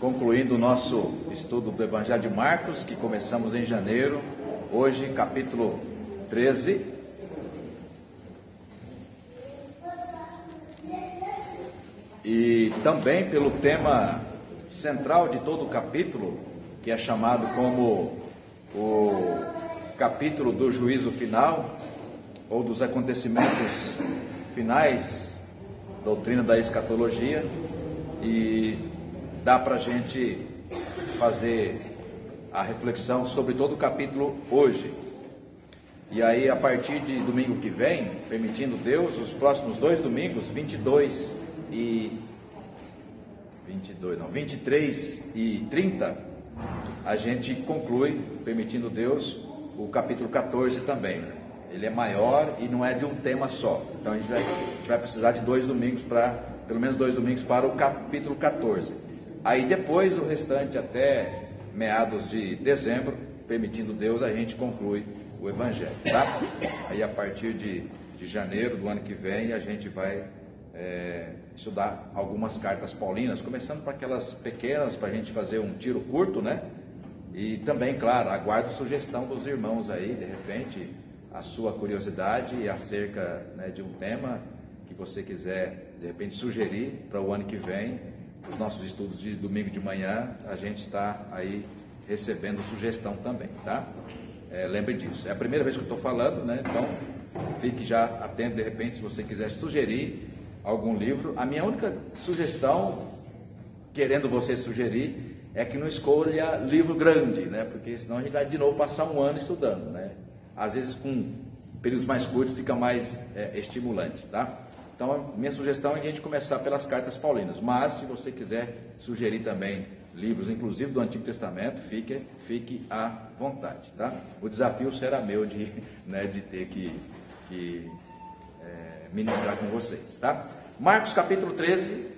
concluindo o nosso estudo do Evangelho de Marcos, que começamos em janeiro, hoje capítulo 13. E também pelo tema central de todo o capítulo, que é chamado como o capítulo do juízo final, ou dos acontecimentos finais, doutrina da escatologia, e dá para a gente fazer a reflexão sobre todo o capítulo hoje. E aí, a partir de domingo que vem, permitindo Deus, os próximos 2 domingos, 23 e 30, a gente conclui, permitindo Deus, o capítulo 14 também. Ele é maior e não é de um tema só. Então a gente vai precisar de 2 domingos pelo menos 2 domingos para o capítulo 14. Aí depois o restante até meados de dezembro, permitindo Deus, a gente conclui o Evangelho, tá? Aí a partir de janeiro do ano que vem a gente vai estudar algumas cartas paulinas, começando para aquelas pequenas, para a gente fazer um tiro curto, né? E também, claro, aguardo sugestão dos irmãos aí, de repente, a sua curiosidade acerca, né, de um tema que você quiser, de repente, sugerir para o ano que vem. Os nossos estudos de domingo de manhã, a gente está aí recebendo sugestão também, tá? Lembre disso. É a primeira vez que eu estou falando, né? Então, fique já atento, de repente, se você quiser sugerir algum livro. A minha única sugestão, querendo você sugerir, é que não escolha livro grande, né? Porque senão a gente vai de novo passar um ano estudando, né? Às vezes com períodos mais curtos fica mais estimulante, tá? Então a minha sugestão é a gente começar pelas cartas paulinas, mas se você quiser sugerir também livros, inclusive do Antigo Testamento, fique à vontade, tá? O desafio será meu de ter que ministrar com vocês, tá? Marcos capítulo 13,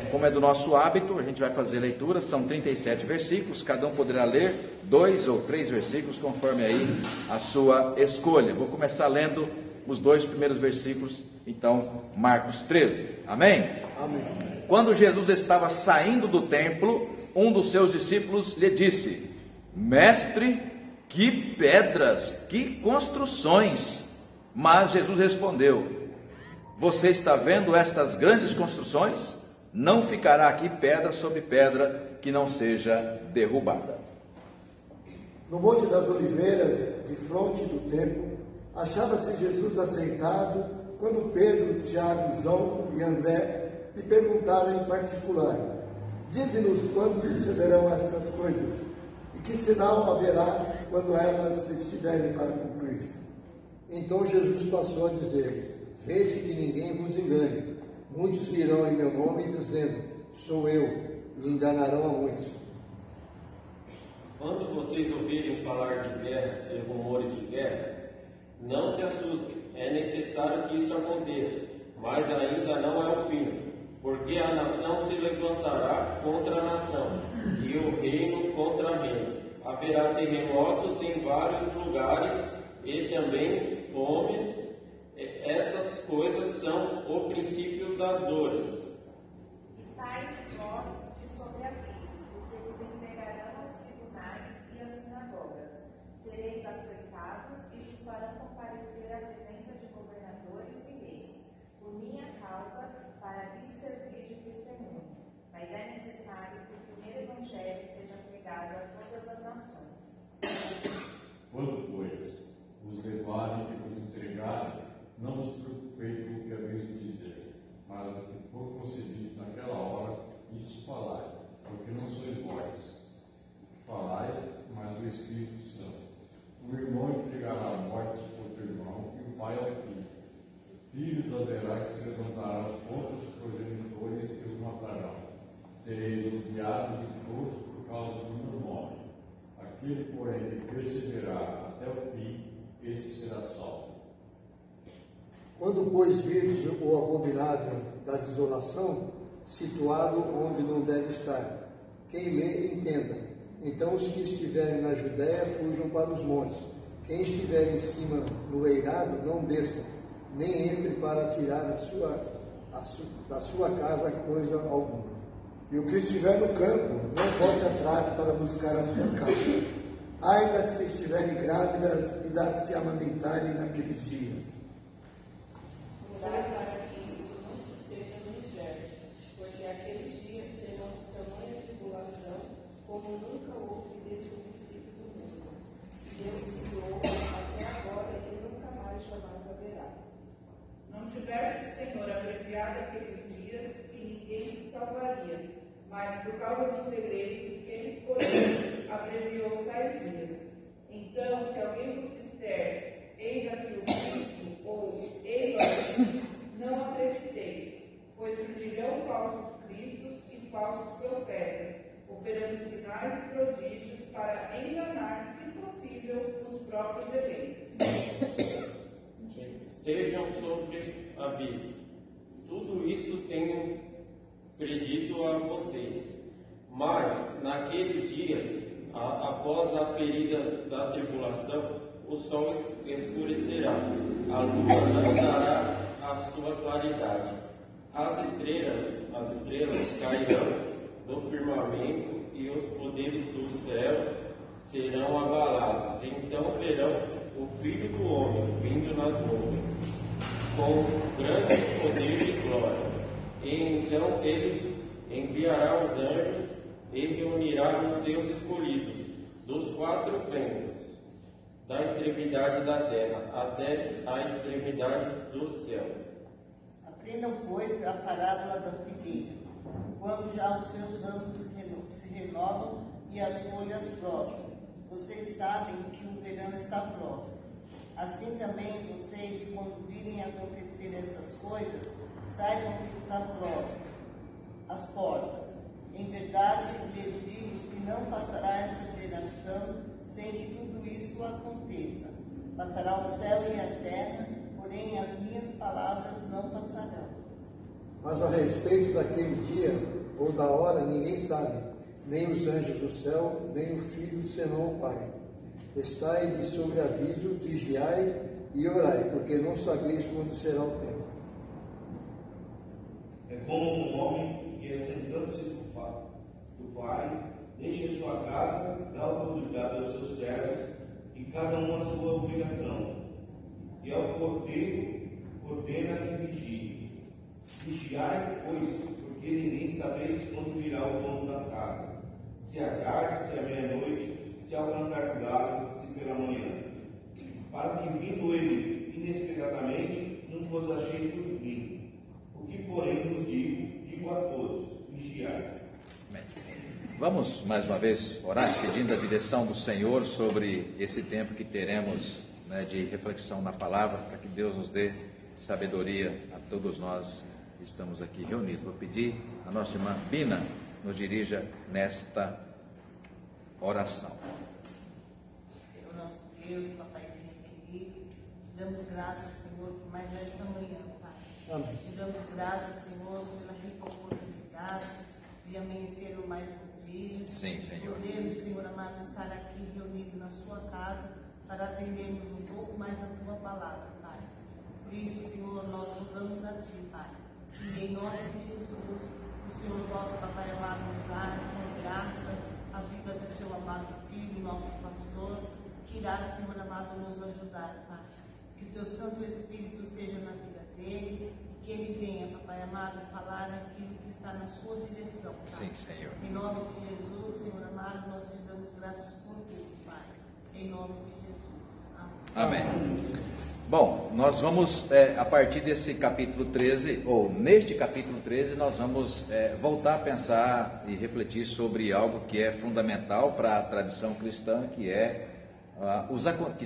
como é do nosso hábito, a gente vai fazer leitura, são 37 versículos, cada um poderá ler 2 ou 3 versículos, conforme aí a sua escolha. Vou começar lendo os 2 primeiros versículos, então, Marcos 13, amém? Amém. Quando Jesus estava saindo do templo, um dos seus discípulos lhe disse: Mestre, que pedras, que construções! Mas Jesus respondeu: Você está vendo estas grandes construções? Não ficará aqui pedra sobre pedra que não seja derrubada. No Monte das Oliveiras, de fronte do templo, achava-se Jesus assentado, quando Pedro, Tiago, João e André lhe perguntaram em particular: Dize-nos quando sucederão estas coisas, e que sinal haverá quando elas estiverem para cumprir-se. Então Jesus passou a dizer-lhes: Vede que ninguém vos engane. Muitos virão em meu nome dizendo: Sou eu, e enganarão a muitos. Quando vocês ouvirem falar de guerras e rumores de guerras, não se assustem. É necessário que isso aconteça, mas ainda não é o fim. Porque a nação se levantará contra a nação, e o reino contra reino. Haverá terremotos em vários lugares e também fomes. Essas coisas são o princípio das dores. Estais vós de sobreaviso, porque vos entregarão aos tribunais e às sinagogas. Sereis açoitados e vos farão comparecer à presença de governadores e reis, por minha causa, para lhes servir de testemunho. Mas é necessário que o primeiro evangelho seja pregado a todas as nações. Quando, pois, os levarem e vos entregarem, não vos preocupeis com o que haveis de dizer, mas o que for concebido naquela hora, isso falai, porque não sois vós que falais, mas o Espírito Santo. O irmão entregará a morte ao outro irmão, e o pai ao filho. Filhos haverá que se levantarão contra os progenitores e os matarão. Sereis odiados de todos por causa do meu nome. Aquele, porém, que perseverar até o fim, esse será salvo. Quando, pois, virdes o abominável da desolação, situado onde não deve estar, quem lê, entenda. Então os que estiverem na Judéia fujam para os montes. Quem estiver em cima no eirado, não desça, nem entre para tirar da sua casa coisa alguma. E o que estiver no campo, não volte atrás para buscar a sua casa. Ai das que estiverem grávidas e das que amamentarem naqueles dias. Mudai para que isso não suceda no inverno, porque aqueles dias serão de tamanha tribulação, como nunca houve desde o princípio do mundo. Deus criou até agora e nunca mais jamais haverá. Não tivesse o Senhor abreviado aqueles dias e ninguém se salvaria, mas por causa dos segredos que ele escolheu, abreviou tais dias. Então, se alguém vos disser, eis aqui o Cristo, ou ei aqui, não acrediteis, pois surgirão falsos cristos e falsos profetas, operando sinais e prodígios para enganar, se possível, os próprios eleitos. Estejam sobre aviso. Tudo isso tenho predito a vocês. Mas, naqueles dias, após a ferida da tribulação, o sol escurecerá, a lua não dará a sua claridade. As estrelas cairão do firmamento e os poderes dos céus serão abalados. Então verão o Filho do Homem vindo nas nuvens, com grande poder e glória. E então ele enviará os anjos e reunirá os seus escolhidos dos quatro ventos, da extremidade da terra até a extremidade do céu. Aprendam, pois, a parábola da figueira. Quando já os seus ramos se renovam e as folhas brotam, vocês sabem que o verão está próximo. Assim também vocês, quando virem acontecer essas coisas, saibam que está próximo às portas. Em verdade, lhes digo que não passará essa geração sem que tudo isso aconteça. Passará o céu e a terra, porém as minhas palavras não passarão. Mas a respeito daquele dia ou da hora ninguém sabe, nem os anjos do céu, nem o Filho, senão o Pai. Estai de sobreaviso, vigiai e orai, porque não sabeis quando será o tempo. É como um homem que, assentando-se do Pai, deixa sua casa, dá autoridade aos seus servos, e cada um a sua obrigação. E ao porteiro ordena que vigie. Vigiai, pois, porque ninguém sabeis quando virá o dono da casa, se à tarde, se à meia-noite, se ao cantar do galo, se pela manhã, para que, vindo ele inesperadamente, não vos acheie dormindo. O que, porém, vos digo a todos: vigiai. Vamos mais uma vez orar, pedindo a direção do Senhor sobre esse tempo que teremos, né, de reflexão na palavra, para que Deus nos dê sabedoria a todos nós que estamos aqui reunidos. Vou pedir a nossa irmã Bina nos dirija nesta oração. Senhor nosso Deus, Papaizinho querido, te damos graças, Senhor, por mais esta manhã, Pai. Amém. Te damos graças, Senhor, pela rica oportunidade de amanhecer o mais um dia. Sim, Senhor. Podemos, Senhor amado, estar aqui reunidos na sua casa para aprendermos um pouco mais a tua palavra, Pai. Por isso, Senhor, nós rogamos a ti, Pai. E em nome de Jesus, o Senhor nosso Papai amado nos dá com graça a vida do seu amado Filho, nosso pastor, que irá, Senhor amado, nos ajudar, Pai. Que o teu Santo Espírito seja na vida dele, e que ele venha, Papai amado, falar aquilo que está na sua direção, Pai. Sim, Senhor. Em nome de Jesus, Senhor amado, nós te damos graças por tudo, Pai. Em nome de Jesus. Amém. Amém. Bom, nós vamos, a partir desse capítulo 13, ou neste capítulo 13, nós vamos voltar a pensar e refletir sobre algo que é fundamental para a tradição cristã, que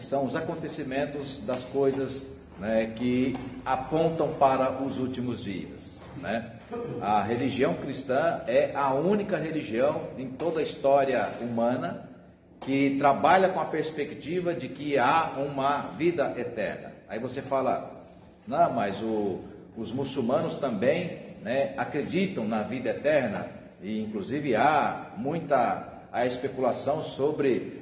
são os acontecimentos das coisas, né, que apontam para os últimos dias, né? A religião cristã é a única religião em toda a história humana que trabalha com a perspectiva de que há uma vida eterna. Aí você fala, não, mas os muçulmanos também, né, acreditam na vida eterna, e inclusive há muita especulação sobre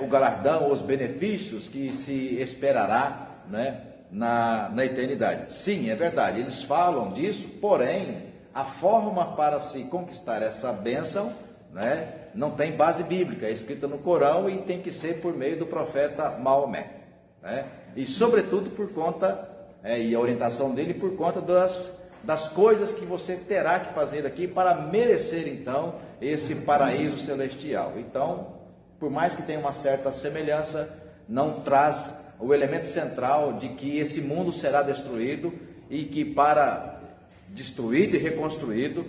o galardão, os benefícios que se esperará, né, na eternidade. Sim, é verdade, eles falam disso, porém, a forma para se conquistar essa bênção, né, não tem base bíblica, é escrita no Corão e tem que ser por meio do profeta Maomé, né? E sobretudo por conta, e a orientação dele por conta das coisas que você terá que fazer aqui para merecer então esse paraíso celestial. Então, por mais que tenha uma certa semelhança, não traz o elemento central de que esse mundo será destruído e que para destruído e reconstruído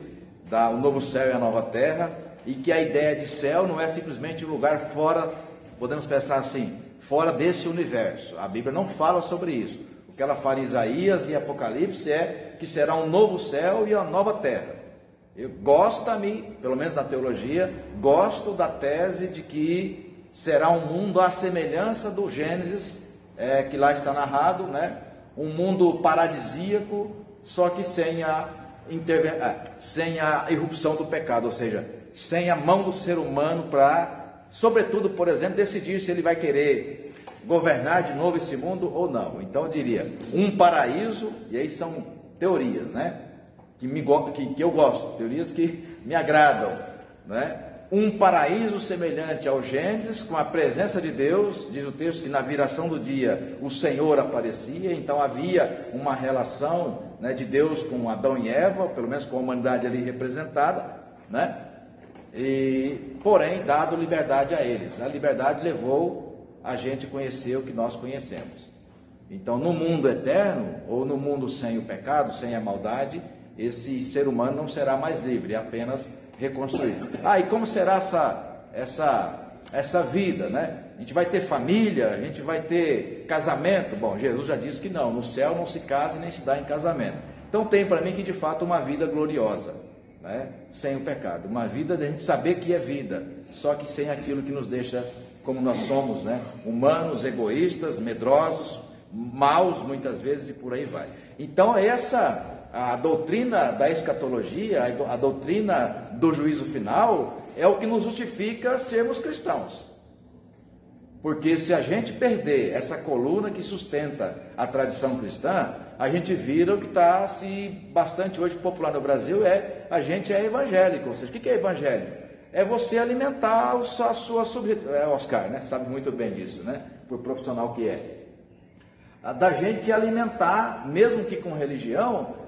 dá o novo céu e a nova terra, e que a ideia de céu não é simplesmente um lugar fora, podemos pensar assim, fora desse universo. A Bíblia não fala sobre isso. O que ela fala em Isaías e Apocalipse é que será um novo céu e uma nova terra. Eu gosto, pelo menos na teologia, gosto da tese de que será um mundo à semelhança do Gênesis, que lá está narrado, né? Um mundo paradisíaco, só que sem a irrupção do pecado, ou seja, sem a mão do ser humano para, sobretudo, por exemplo, decidir se ele vai querer governar de novo esse mundo ou não. Então eu diria, um paraíso, e aí são teorias, né? Que eu gosto, teorias que me agradam, né? Um paraíso semelhante ao Gênesis, com a presença de Deus. Diz o texto que na viração do dia o Senhor aparecia, então havia uma relação, né, de Deus com Adão e Eva, pelo menos com a humanidade ali representada, né? E, porém, dado liberdade a eles. A liberdade levou a gente a conhecer o que nós conhecemos. Então, no mundo eterno, ou no mundo sem o pecado, sem a maldade, esse ser humano não será mais livre, é apenas reconstruído. E como será essa vida, né? A gente vai ter família, a gente vai ter casamento? Bom, Jesus já disse que não, no céu não se casa nem se dá em casamento. Então tem para mim que de fato uma vida gloriosa, né? Sem o pecado, uma vida de a gente saber que é vida, só que sem aquilo que nos deixa como nós somos, né? Humanos, egoístas, medrosos, maus muitas vezes, e por aí vai. Então a doutrina da escatologia, a doutrina do juízo final, é o que nos justifica sermos cristãos. Porque se a gente perder essa coluna que sustenta a tradição cristã, a gente vira o que está bastante hoje popular no Brasil, a gente é evangélico. Ou seja, o que é evangélico? É você alimentar a sua subjetividade. Oscar, né? Sabe muito bem disso, né? Por profissional que é. Da gente alimentar, mesmo que com religião,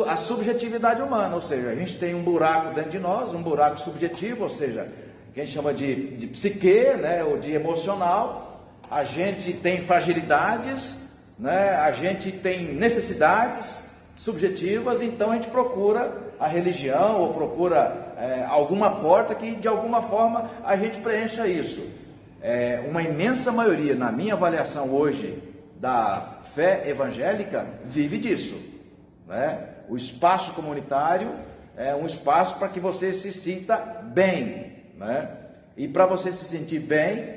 a subjetividade humana, ou seja, a gente tem um buraco dentro de nós, um buraco subjetivo, ou seja, que a gente chama de psique, né, ou de emocional. A gente tem fragilidades, né, a gente tem necessidades subjetivas, então a gente procura a religião, ou procura alguma porta que de alguma forma a gente preencha isso. Uma imensa maioria, na minha avaliação hoje, da fé evangélica, vive disso. Né? O espaço comunitário é um espaço para que você se sinta bem, né? E para você se sentir bem,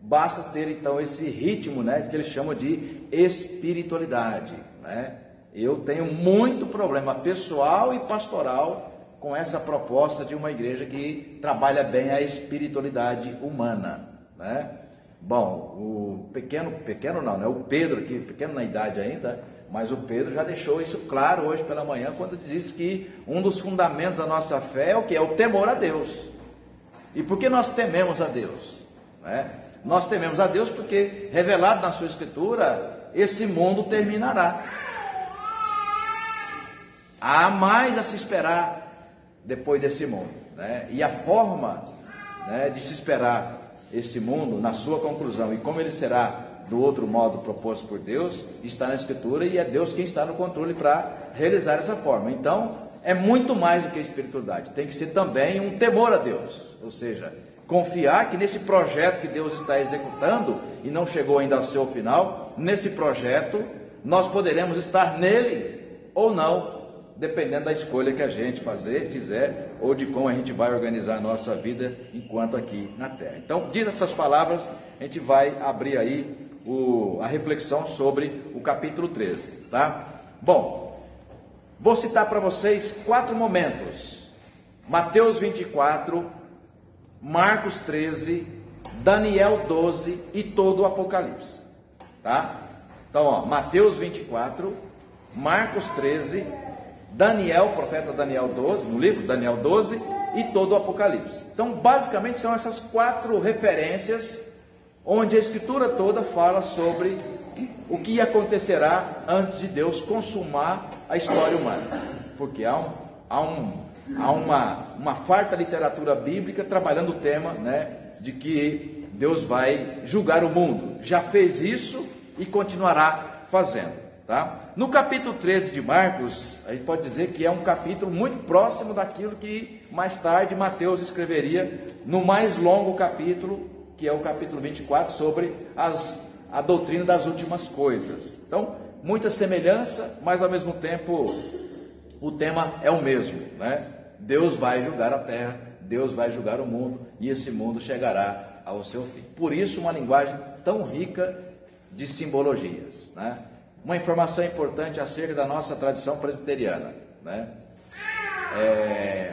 basta ter então esse ritmo, né, que eles chamam de espiritualidade, né? Eu tenho muito problema pessoal e pastoral com essa proposta de uma igreja que trabalha bem a espiritualidade humana, né? Bom, o pequeno não, né? O Pedro, que pequeno na idade ainda, mas o Pedro já deixou isso claro hoje pela manhã, quando diz que um dos fundamentos da nossa fé é o que? É o temor a Deus. E por que nós tememos a Deus? Né? Nós tememos a Deus porque, revelado na sua Escritura, esse mundo terminará. Há mais a se esperar depois desse mundo, né? E a forma, né, de se esperar esse mundo na sua conclusão e como ele será do outro modo proposto por Deus, está na Escritura, e é Deus quem está no controle para realizar essa forma. Então, é muito mais do que espiritualidade, tem que ser também um temor a Deus, ou seja, confiar que nesse projeto que Deus está executando, e não chegou ainda ao seu final, nesse projeto, nós poderemos estar nele ou não, dependendo da escolha que a gente fizer, ou de como a gente vai organizar a nossa vida enquanto aqui na Terra. Então, ditas essas palavras, a gente vai abrir aí a reflexão sobre o capítulo 13, tá? Bom, vou citar para vocês 4 momentos: Mateus 24, Marcos 13, Daniel 12 e todo o Apocalipse, tá? Então, Mateus 24, Marcos 13, Daniel, profeta Daniel 12, no livro Daniel 12 e todo o Apocalipse. Então, basicamente são essas 4 referências onde a Escritura toda fala sobre o que acontecerá antes de Deus consumar a história humana. Porque há uma farta literatura bíblica trabalhando o tema, né, de que Deus vai julgar o mundo. Já fez isso e continuará fazendo. Tá? No capítulo 13 de Marcos, a gente pode dizer que é um capítulo muito próximo daquilo que mais tarde Mateus escreveria no mais longo capítulo, que é o capítulo 24, sobre a doutrina das últimas coisas. Então, muita semelhança, mas ao mesmo tempo o tema é o mesmo, né? Deus vai julgar a terra, Deus vai julgar o mundo, e esse mundo chegará ao seu fim. Por isso, uma linguagem tão rica de simbologias, né? Uma informação importante acerca da nossa tradição presbiteriana, né?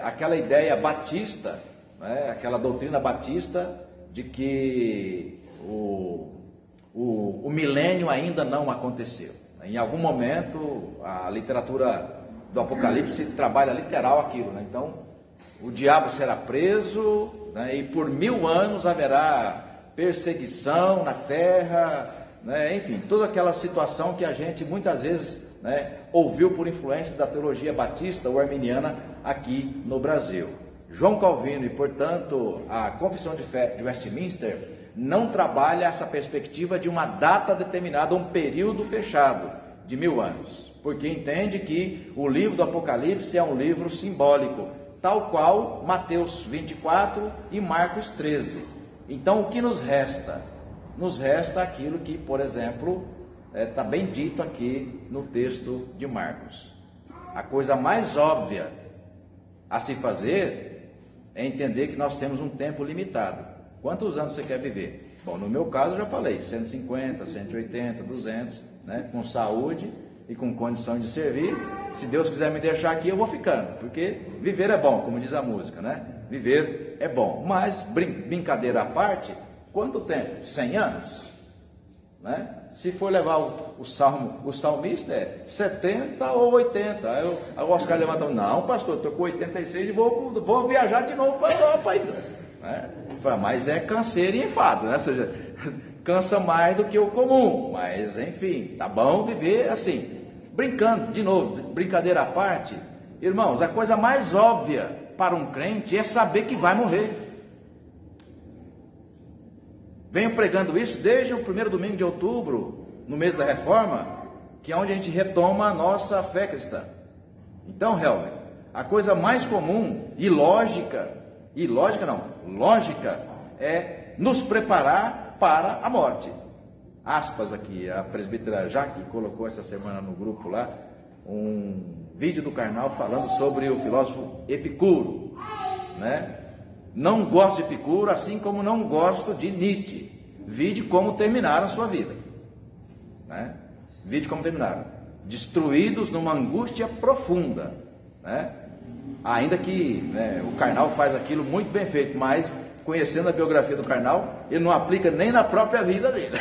Aquela ideia batista, né? Aquela doutrina batista de que o milênio ainda não aconteceu. Em algum momento, a literatura do Apocalipse trabalha literal aquilo, né? Então, o diabo será preso, né? E por 1000 anos haverá perseguição na terra, né? Enfim, toda aquela situação que a gente muitas vezes, né, ouviu por influência da teologia batista ou arminiana aqui no Brasil. João Calvino e, portanto, a Confissão de Fé de Westminster não trabalha essa perspectiva de uma data determinada, um período fechado de 1000 anos, porque entende que o livro do Apocalipse é um livro simbólico, tal qual Mateus 24 e Marcos 13. Então, o que nos resta? Nos resta aquilo que, por exemplo, está bem dito aqui no texto de Marcos. A coisa mais óbvia a se fazer é entender que nós temos um tempo limitado. Quantos anos você quer viver? Bom, no meu caso eu já falei, 150, 180, 200, né? Com saúde e com condição de servir. Se Deus quiser me deixar aqui, eu vou ficando, porque viver é bom, como diz a música, né? Viver é bom, mas brincadeira à parte, quanto tempo? 100 anos? Né? Se for levar o salmista é 70 ou 80. Aí o Oscar levantou, não pastor, estou com 86 e vou viajar de novo para a Europa ainda. Né? Mas é canseiro e enfado, né? Ou seja, cansa mais do que o comum, mas enfim, tá bom viver assim, brincando, de novo, brincadeira à parte. Irmãos, a coisa mais óbvia para um crente é saber que vai morrer. Venho pregando isso desde o primeiro domingo de outubro, no mês da Reforma, que é onde a gente retoma a nossa fé cristã. Então, Helmer, a coisa mais comum e lógica é nos preparar para a morte. Aspas aqui, a presbítera Jaque colocou essa semana no grupo lá, um vídeo do Karnal falando sobre o filósofo Epicuro, né? Não gosto de Epicuro, assim como não gosto de Nietzsche. Vide como terminaram a sua vida, né? Vide como terminaram, destruídos numa angústia profunda, né? Ainda que, né, o Karnal faz aquilo muito bem feito, mas conhecendo a biografia do Karnal, ele não aplica nem na própria vida dele.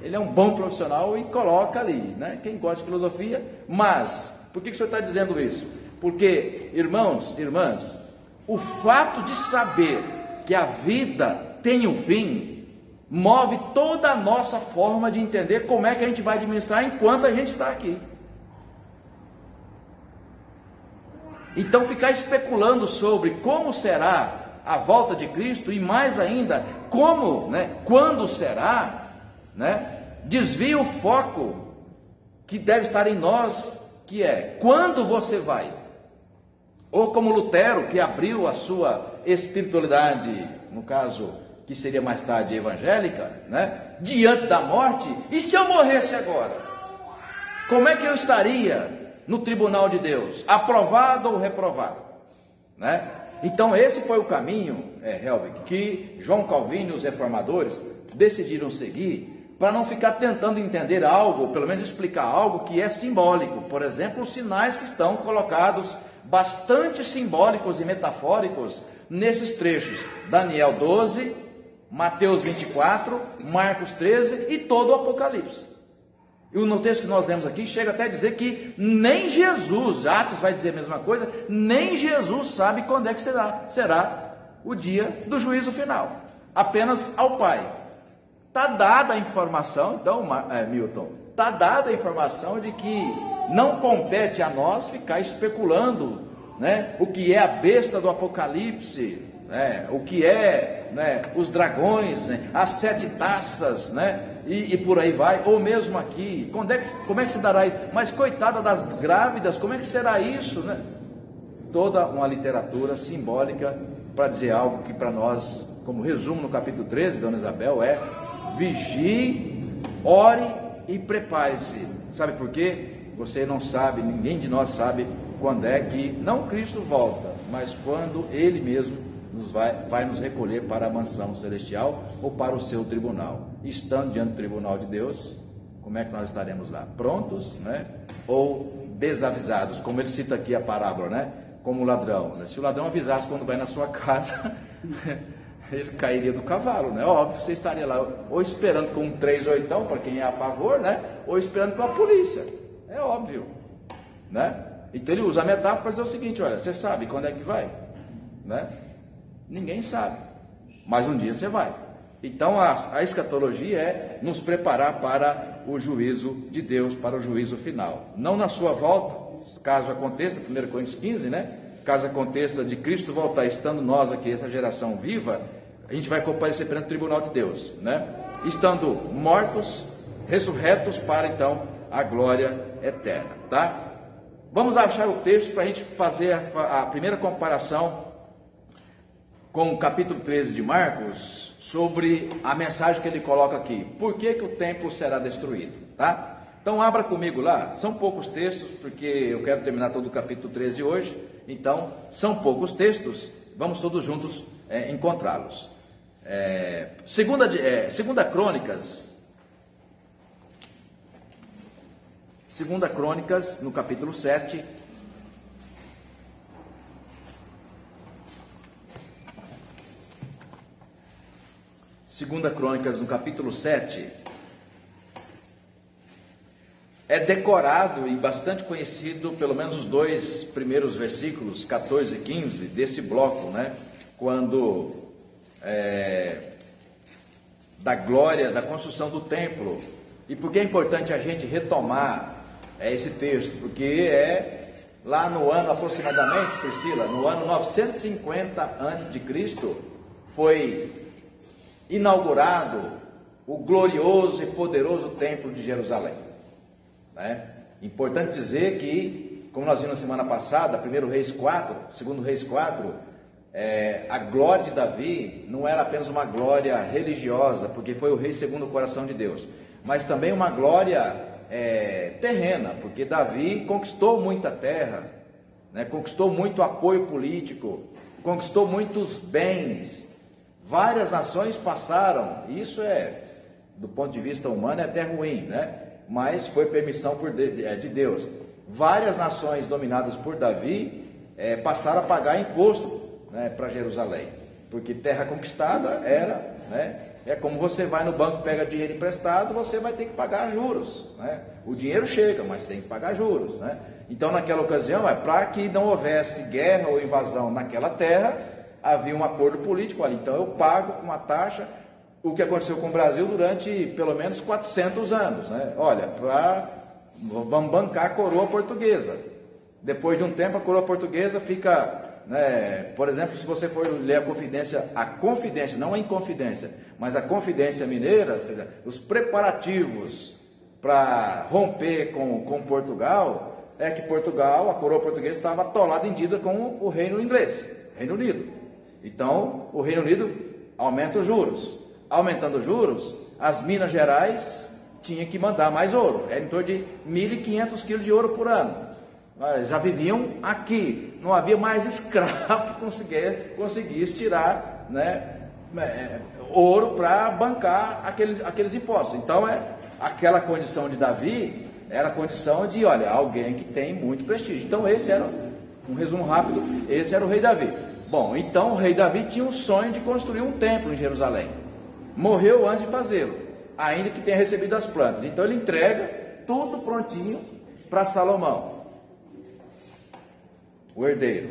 Ele é um bom profissional e coloca ali, né? Quem gosta de filosofia, mas por que o senhor está dizendo isso? Porque, irmãos, irmãs, o fato de saber que a vida tem um fim, move toda a nossa forma de entender como é que a gente vai administrar enquanto a gente está aqui. Então, ficar especulando sobre como será a volta de Cristo e mais ainda, como, né, quando será, né, desvia o foco que deve estar em nós, que é, quando você vai? Ou como Lutero, que abriu a sua espiritualidade, no caso, que seria mais tarde evangélica, né, diante da morte, e se eu morresse agora? Como é que eu estaria no tribunal de Deus? Aprovado ou reprovado? Né? Então esse foi o caminho, Helwig, que João Calvino e os reformadores decidiram seguir, para não ficar tentando entender algo, pelo menos explicar algo que é simbólico. Por exemplo, os sinais que estão colocados, bastante simbólicos e metafóricos, nesses trechos, Daniel 12, Mateus 24, Marcos 13 e todo o Apocalipse. E no texto que nós lemos aqui, chega até a dizer que nem Jesus, Atos vai dizer a mesma coisa, nem Jesus sabe quando é que será o dia do juízo final, apenas ao Pai. Está dada a informação, então, Milton, está dada a informação de que não compete a nós ficar especulando, né, o que é a besta do Apocalipse, né, o que é, né, os dragões, né, as 7 taças, né, e por aí vai, ou mesmo aqui, como é que se dará isso? Mas coitada das grávidas, como é que será isso, né? Toda uma literatura simbólica para dizer algo que para nós, como resumo no capítulo 13, Dona Isabel, é: vigie, ore e prepare-se. Sabe por quê? Você não sabe, ninguém de nós sabe quando é que, não Cristo volta, mas quando Ele mesmo vai nos recolher para a mansão celestial ou para o seu tribunal. Estando diante do tribunal de Deus, como é que nós estaremos lá? Prontos, né? Ou desavisados, como ele cita aqui a parábola, né? Como o ladrão, né? Se o ladrão avisasse quando vai na sua casa, ele cairia do cavalo, né? Óbvio, você estaria lá ou esperando com um 3/8, para quem é a favor, né? Ou esperando com a polícia, é óbvio, né? Então ele usa a metáfora para dizer o seguinte: olha, você sabe quando é que vai, né? Ninguém sabe, mas um dia você vai. Então a escatologia é nos preparar para o juízo de Deus, para o juízo final, não na sua volta, caso aconteça, 1 Coríntios 15, né? Caso aconteça de Cristo voltar, estando nós aqui, essa geração viva, a gente vai comparecer perante o tribunal de Deus, né? Estando mortos, ressurretos para então a glória eterna, tá? Vamos achar o texto para a gente fazer a primeira comparação com o capítulo 13 de Marcos, sobre a mensagem que ele coloca aqui: por que o templo será destruído, tá? Então abra comigo lá, são poucos textos, porque eu quero terminar todo o capítulo 13 hoje, então são poucos textos, vamos todos juntos encontrá-los. Segunda Crônicas, no capítulo 7, Segunda Crônicas, no capítulo 7, é decorado e bastante conhecido, pelo menos os 2 primeiros versículos, 14 e 15, desse bloco, né? Quando da glória, da construção do templo. E por que é importante a gente retomar esse texto? Porque lá no ano aproximadamente, Priscila, no ano 950 a.C., foi inaugurado o glorioso e poderoso templo de Jerusalém, né? Importante dizer que, como nós vimos na semana passada, 1 Reis 4, 2 Reis 4, a glória de Davi não era apenas uma glória religiosa, porque foi o rei segundo o coração de Deus, mas também uma glória terrena, porque Davi conquistou muita terra, né? Conquistou muito apoio político, conquistou muitos bens. Várias nações passaram, isso do ponto de vista humano, é até ruim, né? Mas foi permissão de Deus. Várias nações dominadas por Davi passaram a pagar imposto, né, para Jerusalém, porque terra conquistada era, né? É como você vai no banco, pega dinheiro emprestado, você vai ter que pagar juros, né? O dinheiro chega, mas tem que pagar juros, né? Então naquela ocasião, para que não houvesse guerra ou invasão naquela terra, havia um acordo político ali, então eu pago uma taxa, o que aconteceu com o Brasil durante pelo menos 400 anos, né? Olha, vamos bancar a coroa portuguesa. Depois de um tempo a coroa portuguesa fica, né, por exemplo, se você for ler a Confidência, não a Inconfidência, mas a Confidência Mineira, ou seja, os preparativos para romper com Portugal, que Portugal, a coroa portuguesa estava atolada em dívida com o reino inglês, Reino Unido. Então, o Reino Unido aumenta os juros. Aumentando os juros, as Minas Gerais tinham que mandar mais ouro. Era em torno de 1.500 quilos de ouro por ano. Já viviam aqui. Não havia mais escravo que conseguisse tirar, né, ouro para bancar aqueles impostos. Então, aquela condição de Davi era a condição de, olha, alguém que tem muito prestígio. Então, esse era, um resumo rápido, esse era o rei Davi. Bom, então o rei Davi tinha um sonho de construir um templo em Jerusalém. Morreu antes de fazê-lo, ainda que tenha recebido as plantas. Então ele entrega tudo prontinho para Salomão, o herdeiro,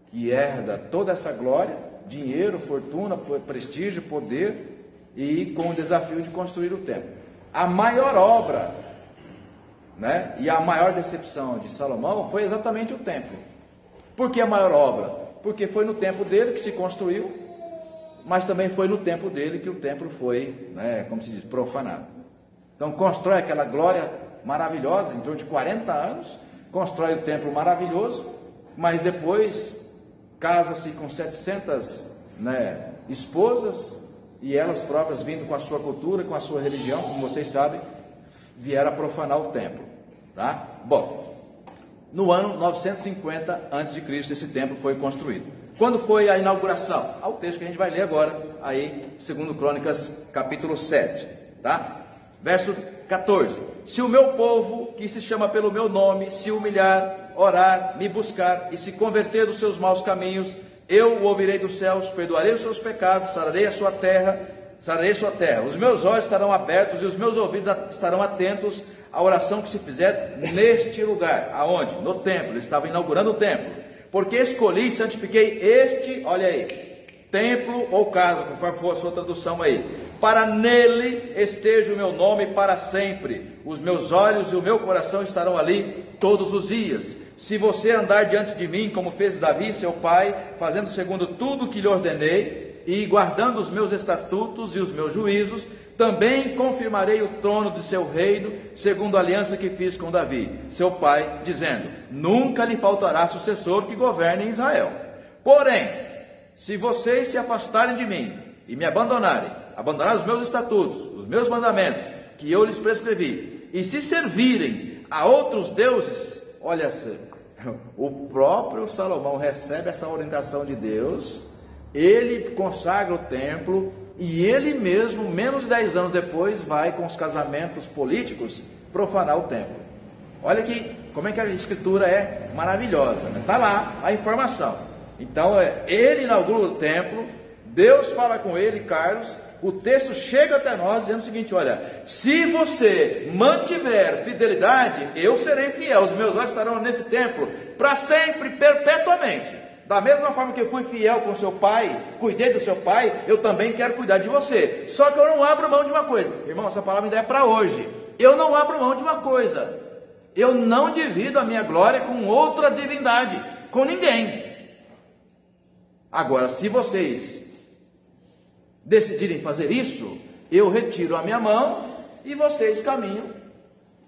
que herda toda essa glória, dinheiro, fortuna, prestígio, poder, e com o desafio de construir o templo. A maior obra, né, e a maior decepção de Salomão foi exatamente o templo. Por que a maior obra? Porque foi no tempo dele que se construiu, mas também foi no tempo dele que o templo foi, né, como se diz, profanado. Então constrói aquela glória maravilhosa, em torno de 40 anos, constrói o templo maravilhoso, mas depois casa-se com 700, né, esposas, e elas próprias, vindo com a sua cultura, com a sua religião, como vocês sabem, vieram a profanar o templo, tá? Bom, no ano 950 a.C., esse templo foi construído. Quando foi a inauguração? O texto que a gente vai ler agora, aí, 2 Crônicas, capítulo 7, tá? Verso 14: se o meu povo, que se chama pelo meu nome, se humilhar, orar, me buscar e se converter dos seus maus caminhos, eu o ouvirei dos céus, perdoarei os seus pecados, sararei a sua terra, os meus olhos estarão abertos e os meus ouvidos estarão atentos à oração que se fizer neste lugar. Aonde? No templo. Ele estava inaugurando o templo. Porque escolhi e santifiquei este, olha aí, templo ou casa, conforme for a sua tradução aí, para nele esteja o meu nome para sempre. Os meus olhos e o meu coração estarão ali todos os dias. Se você andar diante de mim, como fez Davi, seu pai, fazendo segundo tudo que lhe ordenei, e guardando os meus estatutos e os meus juízos, também confirmarei o trono de seu reino, segundo a aliança que fiz com Davi, seu pai, dizendo: nunca lhe faltará sucessor que governe em Israel. Porém, se vocês se afastarem de mim e me abandonar os meus estatutos, os meus mandamentos, que eu lhes prescrevi, e se servirem a outros deuses, olha, o próprio Salomão recebe essa orientação de Deus, ele consagra o templo, e ele mesmo, menos de 10 anos depois, vai com os casamentos políticos profanar o templo. Olha aqui, como é que a escritura é maravilhosa, né? Está lá a informação. Então, ele inaugura o templo, Deus fala com ele, Carlos, o texto chega até nós dizendo o seguinte: olha, se você mantiver fidelidade, eu serei fiel, os meus olhos estarão nesse templo para sempre, perpetuamente. Da mesma forma que eu fui fiel com seu pai, cuidei do seu pai, eu também quero cuidar de você. Só que eu não abro mão de uma coisa. Irmão, essa palavra ainda é para hoje. Eu não abro mão de uma coisa. Eu não divido a minha glória com outra divindade, com ninguém. Agora, se vocês decidirem fazer isso, eu retiro a minha mão e vocês caminham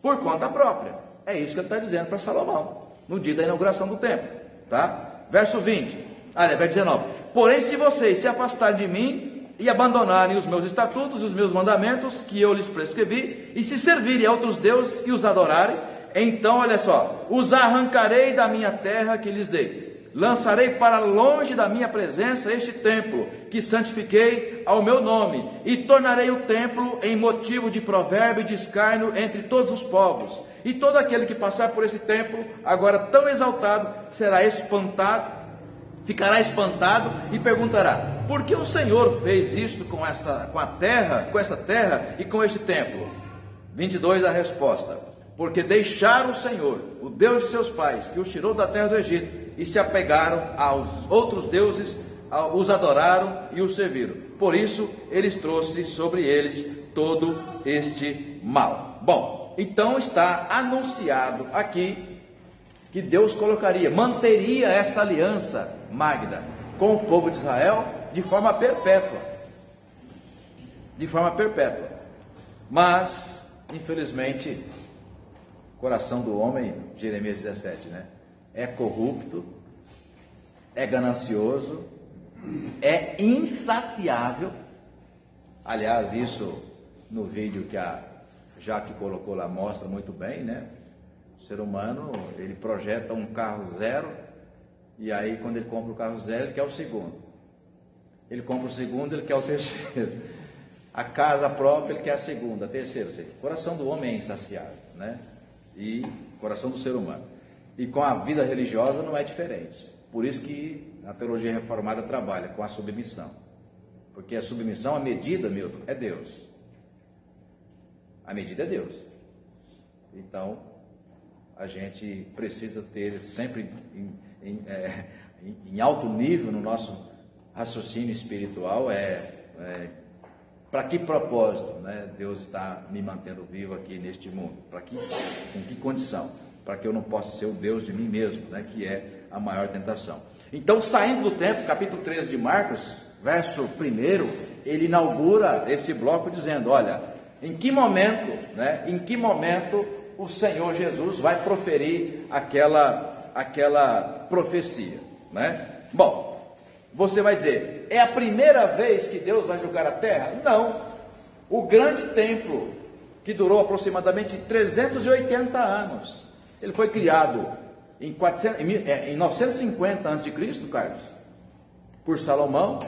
por conta própria. É isso que ele está dizendo para Salomão, no dia da inauguração do templo, tá? Verso 20, verso 19: porém, se vocês se afastarem de mim e abandonarem os meus estatutos e os meus mandamentos que eu lhes prescrevi, e se servirem a outros deuses e os adorarem, então, olha só, os arrancarei da minha terra que lhes dei, lançarei para longe da minha presença este templo que santifiquei ao meu nome, e tornarei o templo em motivo de provérbio e de escárnio entre todos os povos. E todo aquele que passar por esse templo, agora tão exaltado, será espantado, ficará espantado e perguntará: por que o Senhor fez isto com essa terra e com este templo? 22, a resposta: porque deixaram o Senhor, o Deus de seus pais, que os tirou da terra do Egito, e se apegaram aos outros deuses, os adoraram e os serviram. Por isso, eles trouxe sobre eles todo este mal. Bom, então está anunciado aqui que Deus manteria essa aliança, Magda, com o povo de Israel de forma perpétua. De forma perpétua. Mas, infelizmente, o coração do homem, Jeremias 17, né? É corrupto, é ganancioso, é insaciável. Aliás, isso no vídeo que a Jaque colocou lá mostra muito bem, né? O ser humano, ele projeta um carro zero, e aí quando ele compra o carro zero, ele quer o segundo. Ele compra o segundo, ele quer o terceiro. A casa própria, ele quer a segunda, a terceira. Ou seja, o coração do homem é insaciável, né? E o coração do ser humano. E com a vida religiosa não é diferente. Por isso que a teologia reformada trabalha com a submissão. Porque a submissão, a medida, Milton, é Deus. A medida é Deus. Então, a gente precisa ter sempre em alto nível no nosso raciocínio espiritual, para que propósito, né, Deus está me mantendo vivo aqui neste mundo? Com que condição? Para que eu não possa ser o Deus de mim mesmo, né, que é a maior tentação. Então, saindo do tempo, capítulo 13 de Marcos, verso 1, ele inaugura esse bloco dizendo, olha, em que momento o Senhor Jesus vai proferir aquela profecia, né? Bom, você vai dizer, é a primeira vez que Deus vai julgar a terra? Não. O grande templo, que durou aproximadamente 380 anos, ele foi criado em 950 a.C., Carlos, por Salomão,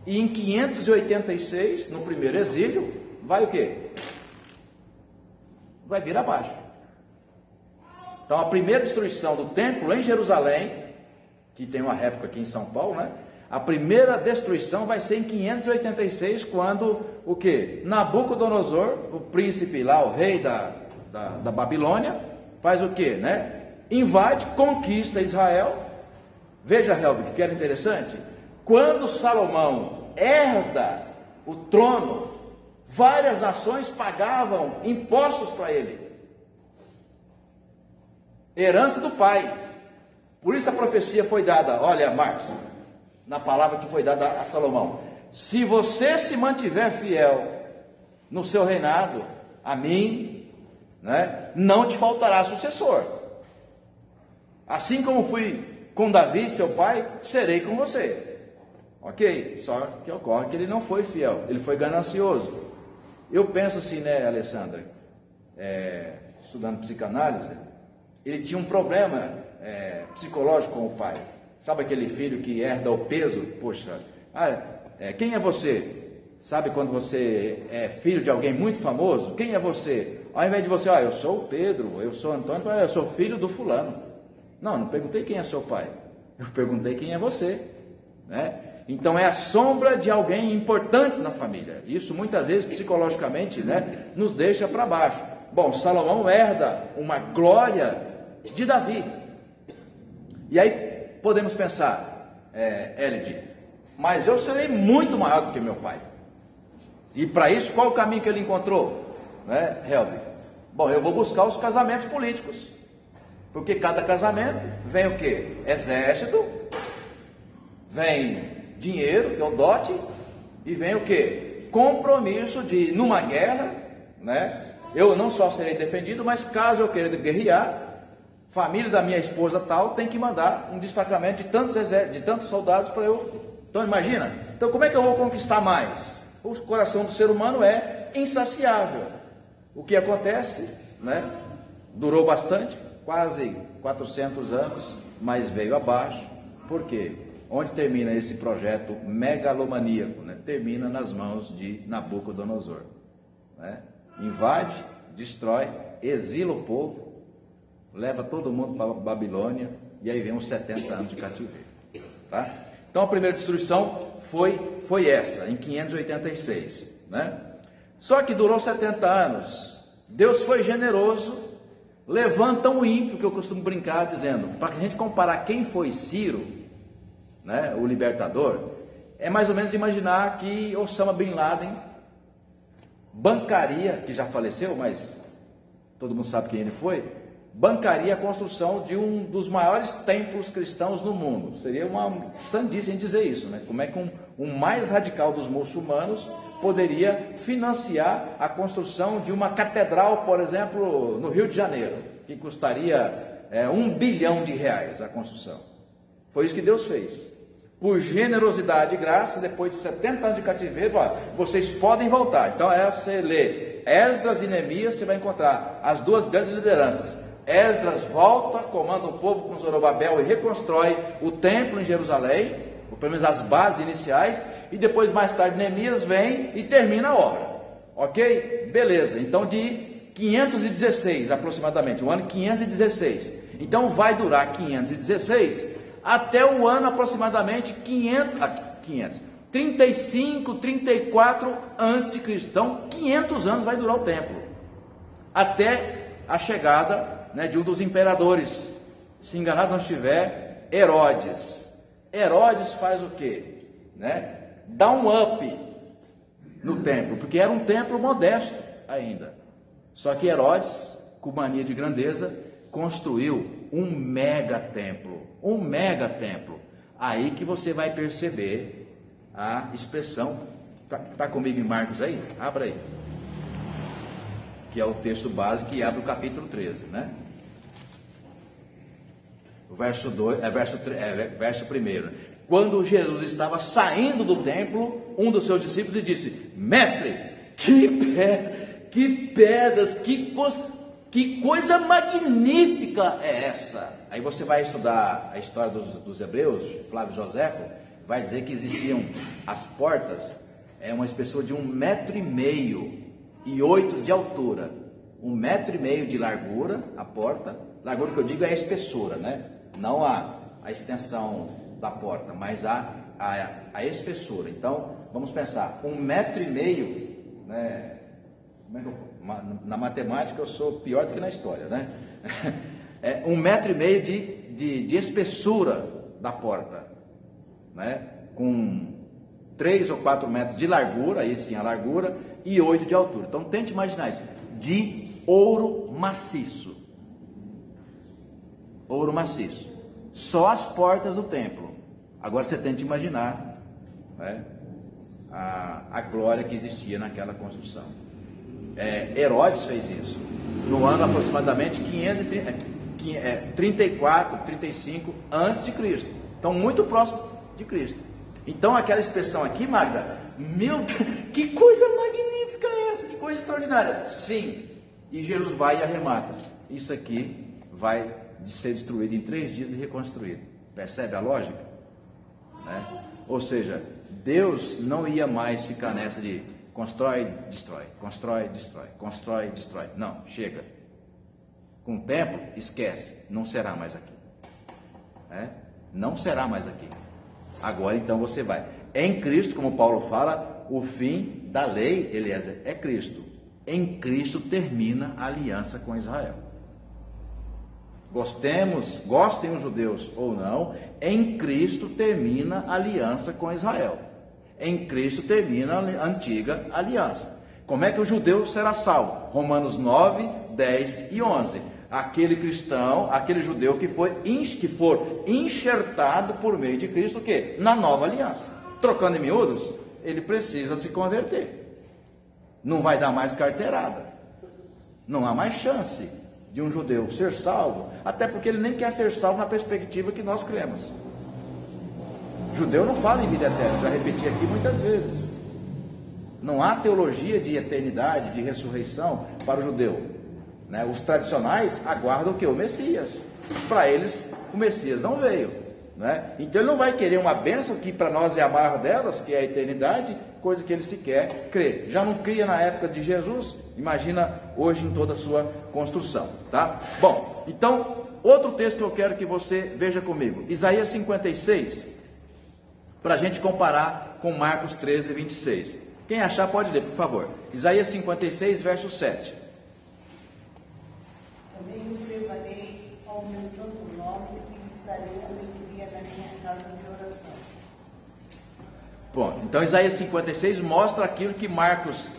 e em 586, no primeiro exílio, vai o quê? Vai vir abaixo. Então, a primeira destruição do templo em Jerusalém, que tem uma réplica aqui em São Paulo, né? A primeira destruição vai ser em 586, quando o quê? Nabucodonosor, o príncipe lá, o rei da Babilônia, faz o quê, né? Invade, conquista Israel. Veja, Helvig, que era interessante. Quando Salomão herda o trono, várias nações pagavam impostos para ele. Herança do pai. Por isso a profecia foi dada, olha, Marcos, na palavra que foi dada a Salomão: se você se mantiver fiel no seu reinado, a mim, né, não te faltará sucessor. Assim como fui com Davi, seu pai, serei com você. Ok, só que ocorre que ele não foi fiel, ele foi ganancioso. Eu penso assim, né, Alessandra, estudando psicanálise, ele tinha um problema psicológico com o pai. Sabe aquele filho que herda o peso? Poxa, quem é você? Sabe quando você é filho de alguém muito famoso? Quem é você? Ao invés de você, eu sou o Pedro, eu sou o Antônio, eu sou filho do fulano. Não perguntei quem é seu pai, eu perguntei quem é você, né? Então é a sombra de alguém importante na família. Isso muitas vezes psicologicamente, né, nos deixa para baixo. Bom, Salomão herda uma glória de Davi. E aí podemos pensar, Elid, mas eu serei muito maior do que meu pai. E para isso, qual o caminho que ele encontrou? Né, Helvig? Bom, eu vou buscar os casamentos políticos. Porque cada casamento vem o quê? Exército, vem dinheiro, que é o dote, e vem o quê? Compromisso de, numa guerra, né? Eu não só serei defendido, mas caso eu queira guerrear, família da minha esposa tal tem que mandar um destacamento de tantos soldados para eu. Então imagina, então como é que eu vou conquistar mais? O coração do ser humano é insaciável. O que acontece, né? Durou bastante, quase 400 anos, mas veio abaixo. Por quê? Onde termina esse projeto megalomaníaco, né? Termina nas mãos de Nabucodonosor, né? Invade, destrói, exila o povo, leva todo mundo para a Babilônia, e aí vem uns 70 anos de cativeiro, tá? Então a primeira destruição foi essa, em 586, né? Só que durou 70 anos. Deus foi generoso, levanta um ímpio, que eu costumo brincar dizendo, para a gente comparar quem foi Ciro, né, o libertador, é mais ou menos imaginar que Osama Bin Laden bancaria, que já faleceu, mas todo mundo sabe quem ele foi, bancaria a construção de um dos maiores templos cristãos no mundo. Seria uma sandice em dizer isso, né? Como é que um mais radical dos muçulmanos poderia financiar a construção de uma catedral, por exemplo, no Rio de Janeiro, que custaria R$1 bilhão a construção. Foi isso que Deus fez. Por generosidade e graça, depois de 70 anos de cativeiro, olha, vocês podem voltar. Então, você lê Esdras e Neemias, você vai encontrar as duas grandes lideranças. Esdras volta, comanda o povo com Zorobabel e reconstrói o templo em Jerusalém, ou pelo menos as bases iniciais, e depois, mais tarde, Neemias vem e termina a obra. Ok? Beleza. Então, de 516 aproximadamente, o ano 516. Então, vai durar 516 até o ano aproximadamente 35, 34 antes de Cristo. Então 500 anos vai durar o templo, até a chegada, né, de um dos imperadores. Se enganado não estiver, Herodes. Herodes faz o quê? Né? Dá um up no templo, porque era um templo modesto ainda. Só que Herodes, com mania de grandeza, construiu um mega templo. Um mega templo. Aí que você vai perceber a expressão. Está comigo em Marcos aí? Abra aí. Que é o texto base que abre o capítulo 13, né? O verso 2, verso 1. Quando Jesus estava saindo do templo, um dos seus discípulos lhe disse: Mestre, que pedras, que coisa magnífica é essa? Aí você vai estudar a história dos hebreus, Flávio Joséfo, vai dizer que existiam as portas, uma espessura de 1,5 metro e 8 de altura, 1,5 metro de largura, a porta, largura que eu digo é a espessura, né? Não a extensão da porta, mas a espessura. Então, vamos pensar, 1,5 metro, né? Na matemática eu sou pior do que na história, né? 1,5 metro de espessura da porta, né? Com 3 ou 4 metros de largura, aí sim a largura, e 8 de altura. Então tente imaginar isso, de ouro maciço. Ouro maciço. Só as portas do templo. Agora você tente imaginar, né, a glória que existia naquela construção. Herodes fez isso no ano aproximadamente 34, 35 antes de Cristo. Então muito próximo de Cristo. Então aquela expressão aqui, Magda, meu Deus, que coisa magnífica é essa, que coisa extraordinária. Sim, e Jesus vai e arremata. Isso aqui vai ser destruído em 3 dias e reconstruído. Percebe a lógica? Né? Ou seja, Deus não ia mais ficar nessa de constrói, destrói, constrói, destrói, constrói, destrói. Não, chega. Com o tempo, esquece, não será mais aqui. Não será mais aqui. Agora então você vai. Em Cristo, como Paulo fala, o fim da lei, Eliezer, é Cristo. Em Cristo termina a aliança com Israel. Gostem os judeus ou não, em Cristo termina a aliança com Israel. Em Cristo termina a antiga aliança. Como é que o judeu será salvo? Romanos 9, 10 e 11. Aquele cristão, aquele judeu que for enxertado por meio de Cristo, o quê? Na nova aliança. Trocando em miúdos, ele precisa se converter. Não vai dar mais carteirada. Não há mais chance de um judeu ser salvo, até porque ele nem quer ser salvo na perspectiva que nós cremos. O judeu não fala em vida eterna, já repeti aqui muitas vezes. Não há teologia de eternidade, de ressurreição para o judeu. Né? Os tradicionais aguardam o que? O Messias. Para eles, o Messias não veio. Né? Então ele não vai querer uma bênção que para nós é a maior delas, que é a eternidade, coisa que ele sequer crê. Já não cria na época de Jesus, imagina hoje em toda a sua construção. Tá? Bom, então, outro texto que eu quero que você veja comigo. Isaías 56, para a gente comparar com Marcos 13, 26. Quem achar pode ler, por favor. Isaías 56, verso 7. Também os levarei ao meu santo nome e lhes darei alegria na minha casa de oração. Bom, então Isaías 56 mostra aquilo que Marcos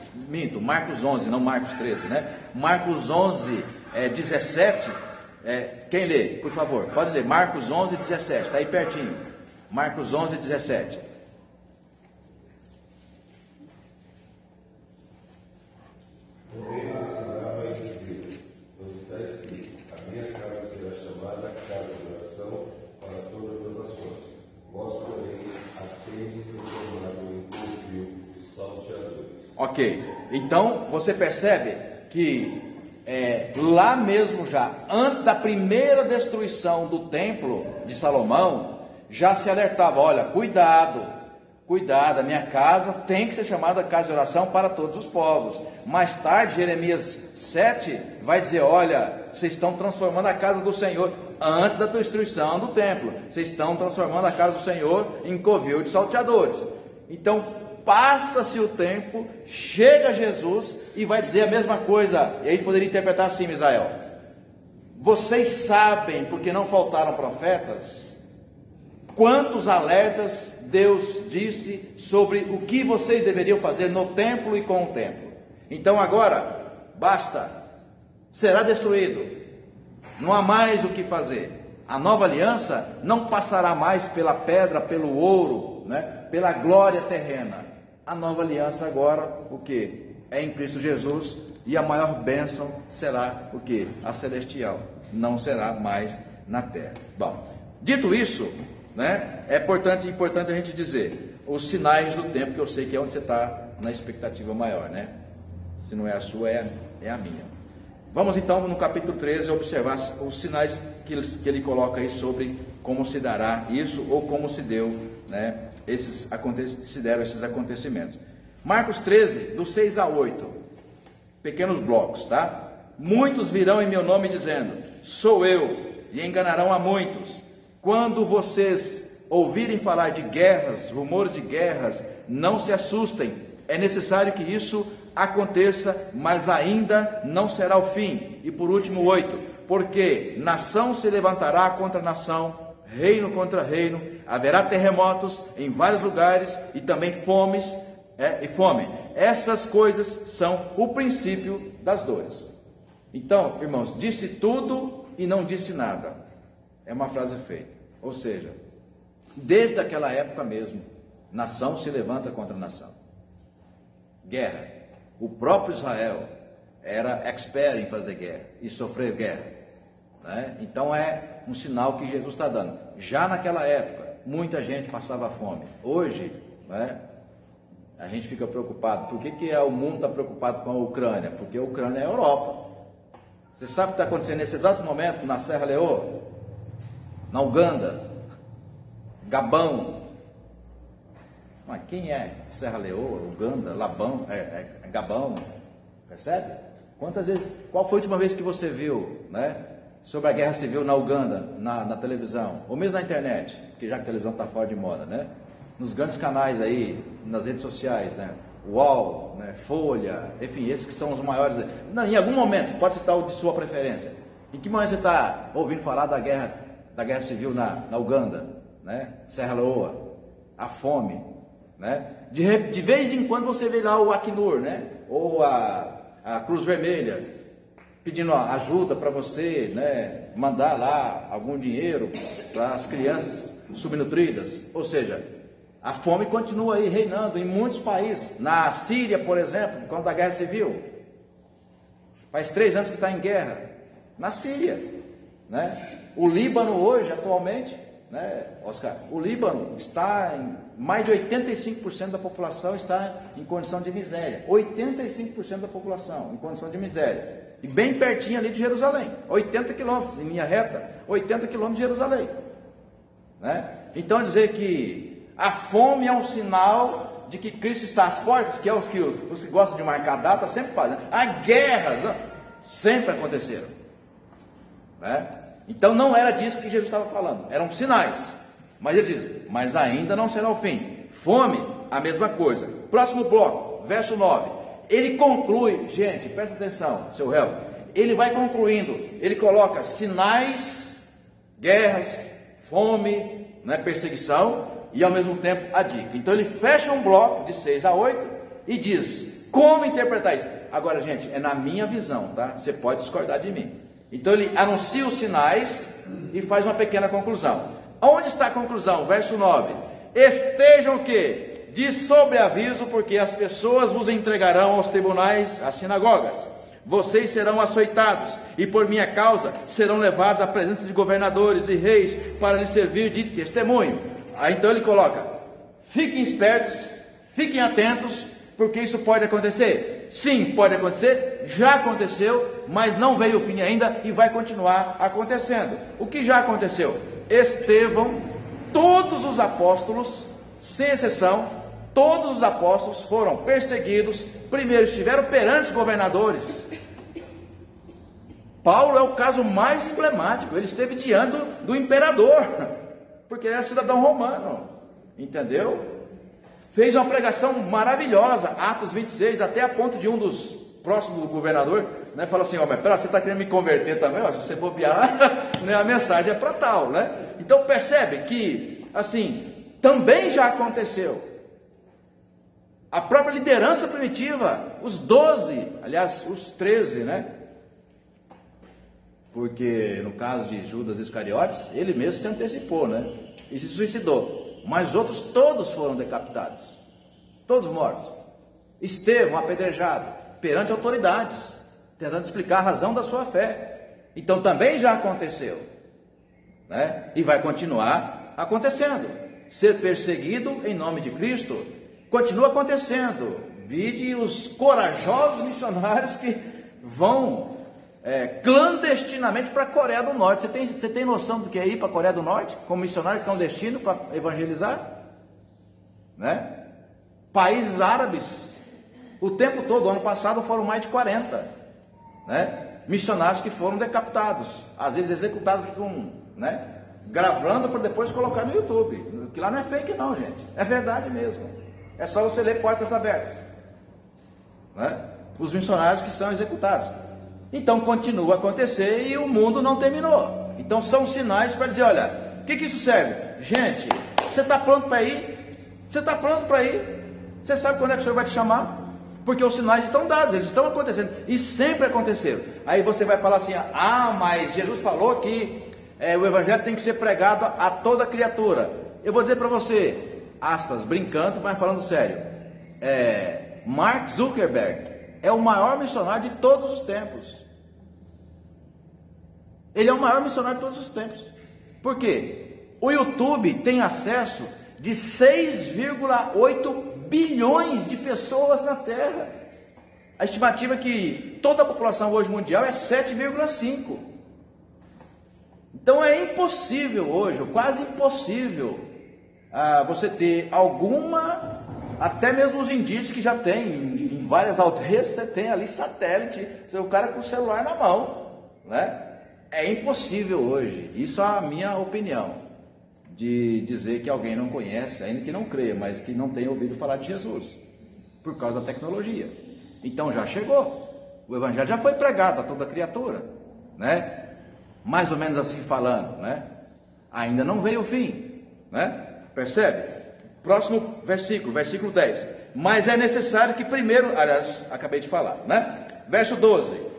11, não Marcos 13, né? Marcos 11, 17, quem lê, por favor, pode ler, Marcos 11, 17, está aí pertinho. Marcos 11, 17. Ok, então você percebe que lá mesmo já, antes da primeira destruição do templo de Salomão, já se alertava, olha, cuidado, a minha casa tem que ser chamada casa de oração para todos os povos. Mais tarde, Jeremias 7 vai dizer, olha, vocês estão transformando a casa do Senhor, antes da destruição do templo, vocês estão transformando a casa do Senhor em covil de salteadores. Então, passa-se o tempo, chega Jesus e vai dizer a mesma coisa. E a gente poderia interpretar assim, Misael: vocês sabem, porque não faltaram profetas, quantos alertas Deus disse sobre o que vocês deveriam fazer no templo e com o templo. Então agora, basta, será destruído, não há mais o que fazer. A nova aliança não passará mais pela pedra, pelo ouro, né, pela glória terrena. A nova aliança agora, o que? É em Cristo Jesus, e a maior bênção será o que? A celestial, não será mais na terra. Bom, dito isso, né, é importante a gente dizer os sinais do tempo, que eu sei que é onde você está na expectativa maior, né? Se não é a sua, é a minha. Vamos então no capítulo 13 observar os sinais que ele coloca aí sobre como se dará isso, ou como se deu, né, se deram esses acontecimentos. Marcos 13, do 6 a 8, pequenos blocos, tá? Muitos virão em meu nome dizendo, sou eu, e enganarão a muitos. Quando vocês ouvirem falar de guerras, rumores de guerras, não se assustem, é necessário que isso aconteça, mas ainda não será o fim. E por último 8, porque nação se levantará contra nação, reino contra reino, haverá terremotos em vários lugares e também fome. Essas coisas são o princípio das dores. Então, irmãos, disse tudo e não disse nada. É uma frase feita. Ou seja, desde aquela época mesmo, nação se levanta contra nação. Guerra. O próprio Israel era expert em fazer guerra e sofrer guerra, né? Então é um sinal que Jesus está dando. Já naquela época, muita gente passava fome. Hoje, né, a gente fica preocupado. Por que o mundo está preocupado com a Ucrânia? Porque a Ucrânia é a Europa. Você sabe o que está acontecendo nesse exato momento na Serra Leoa, na Uganda, Gabão? Mas quem é Serra Leoa, Uganda, Labão, Gabão? Percebe? Quantas vezes? Qual foi a última vez que você viu, né, sobre a guerra civil na Uganda, na televisão, ou mesmo na internet, porque já que a televisão está fora de moda, né? Nos grandes canais aí, nas redes sociais, né? UOL, né? Folha, enfim, esses que são os maiores. Não, em algum momento, você pode citar o de sua preferência. Em que momento você está ouvindo falar da guerra civil na Uganda, né? Serra Leoa, a fome, né? De vez em quando você vê lá o Acnur, né? Ou a Cruz Vermelha pedindo ajuda para você, né? Mandar lá algum dinheiro para as crianças subnutridas. Ou seja, a fome continua aí reinando em muitos países. Na Síria, por exemplo, por causa da guerra civil, faz 3 anos que está em guerra. Na Síria, né? O Líbano hoje, atualmente, né, Oscar, o Líbano está em mais de 85% da população está em condição de miséria. 85% da população em condição de miséria. E bem pertinho ali de Jerusalém, 80 quilômetros, em linha reta, 80 quilômetros de Jerusalém, né? Então dizer que a fome é um sinal de que Cristo está às portas, que é os que gostam de marcar data sempre fazem. As guerras sempre aconteceram, né? Então não era disso que Jesus estava falando, eram sinais. Mas ele diz, mas ainda não será o fim. Fome, a mesma coisa. Próximo bloco, verso 9. Ele conclui, gente, presta atenção, seu réu. Ele vai concluindo, ele coloca sinais, guerras, fome, né, perseguição, e ao mesmo tempo a dica. Então ele fecha um bloco de 6 a 8 e diz, como interpretar isso? Agora, gente, é na minha visão, tá? Você pode discordar de mim. Então ele anuncia os sinais e faz uma pequena conclusão. Onde está a conclusão? Verso 9. Estejam o quê? De sobreaviso, porque as pessoas vos entregarão aos tribunais, às sinagogas. Vocês serão açoitados, e por minha causa serão levados à presença de governadores e reis, para lhes servir de testemunho. Aí então ele coloca, fiquem espertos, fiquem atentos, porque isso pode acontecer. Sim, pode acontecer, já aconteceu, mas não veio o fim ainda e vai continuar acontecendo. O que já aconteceu? Estevão, todos os apóstolos, sem exceção, todos os apóstolos foram perseguidos. Primeiro estiveram perante os governadores. Paulo é o caso mais emblemático. Ele esteve diante do imperador, porque ele era cidadão romano, entendeu? fez uma pregação maravilhosa, Atos 26, até a ponto de um dos próximos do governador, né, falou assim: ó, mas pera, você está querendo me converter também? Ó, se você bobear, né, a mensagem é para tal, né? Então percebe que, assim, também já aconteceu. A própria liderança primitiva, os 12, aliás, os 13, né? Porque no caso de Judas Iscariotes, ele mesmo se antecipou, né? E se suicidou. Mas os outros todos foram decapitados, todos mortos. Estevão apedrejado perante autoridades, tentando explicar a razão da sua fé. Então também já aconteceu, né? E vai continuar acontecendo. Ser perseguido em nome de Cristo continua acontecendo. Vide os corajosos missionários que vão clandestinamente para a Coreia do Norte. Você tem noção do que é ir para a Coreia do Norte como missionário clandestino para evangelizar? Né? Países árabes, o tempo todo, ano passado foram mais de 40, né? Missionários que foram decapitados, às vezes executados com, né, gravando para depois colocar no YouTube. Que lá não é fake não, gente, é verdade mesmo. É só você ler Portas Abertas, né? Os missionários que são executados. Então continua a acontecer e o mundo não terminou. Então são sinais para dizer: olha, o que isso serve? Gente, você está pronto para ir? Você está pronto para ir? Você sabe quando é que o Senhor vai te chamar? Porque os sinais estão dados, eles estão acontecendo e sempre aconteceram. Aí você vai falar assim: ah, mas Jesus falou que o evangelho tem que ser pregado a toda criatura. Eu vou dizer para você, aspas, brincando, mas falando sério, Mark Zuckerberg é o maior missionário de todos os tempos. Ele é o maior missionário de todos os tempos. Por quê? O YouTube tem acesso de 6,8 bilhões de pessoas na Terra. A estimativa é que toda a população hoje mundial é 7,5. Então é impossível hoje, quase impossível, você ter alguma, até mesmo os indígenas que já tem, em várias aldeias, você tem ali satélite, o cara com o celular na mão, né? É impossível hoje, isso é a minha opinião, de dizer que alguém não conhece, ainda que não creia, mas que não tenha ouvido falar de Jesus, por causa da tecnologia. Então já chegou, o evangelho já foi pregado a toda criatura, né? Mais ou menos assim falando, né? Ainda não veio o fim, né? Percebe? Próximo versículo, versículo 10. Mas é necessário que primeiro, aliás, acabei de falar, né? Verso 12.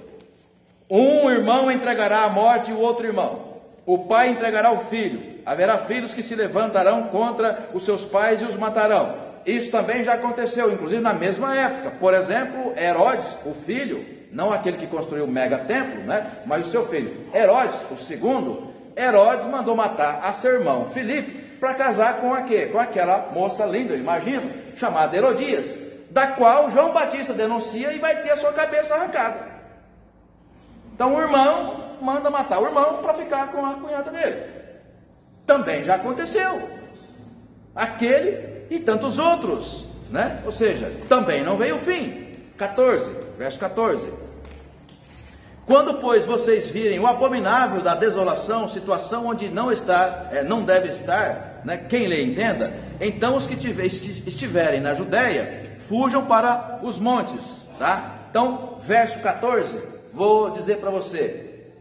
Um irmão entregará à morte o outro irmão. O pai entregará o filho. Haverá filhos que se levantarão contra os seus pais e os matarão. Isso também já aconteceu, inclusive na mesma época. Por exemplo, Herodes, o filho, não aquele que construiu o mega templo, né? Mas o seu filho, Herodes, o segundo, Herodes mandou matar a seu irmão Filipe para casar com aquela moça linda, imagino, chamada Herodias, da qual João Batista denuncia e vai ter a sua cabeça arrancada. Então o irmão manda matar o irmão para ficar com a cunhada dele. Também já aconteceu. Aquele e tantos outros, né? Ou seja, também não veio o fim. 14, verso 14. Quando, pois, vocês virem o abominável da desolação, situação onde não deve estar, né? Quem lhe entenda, então os que estiverem na Judéia, fujam para os montes, tá? Então, verso 14, vou dizer para você,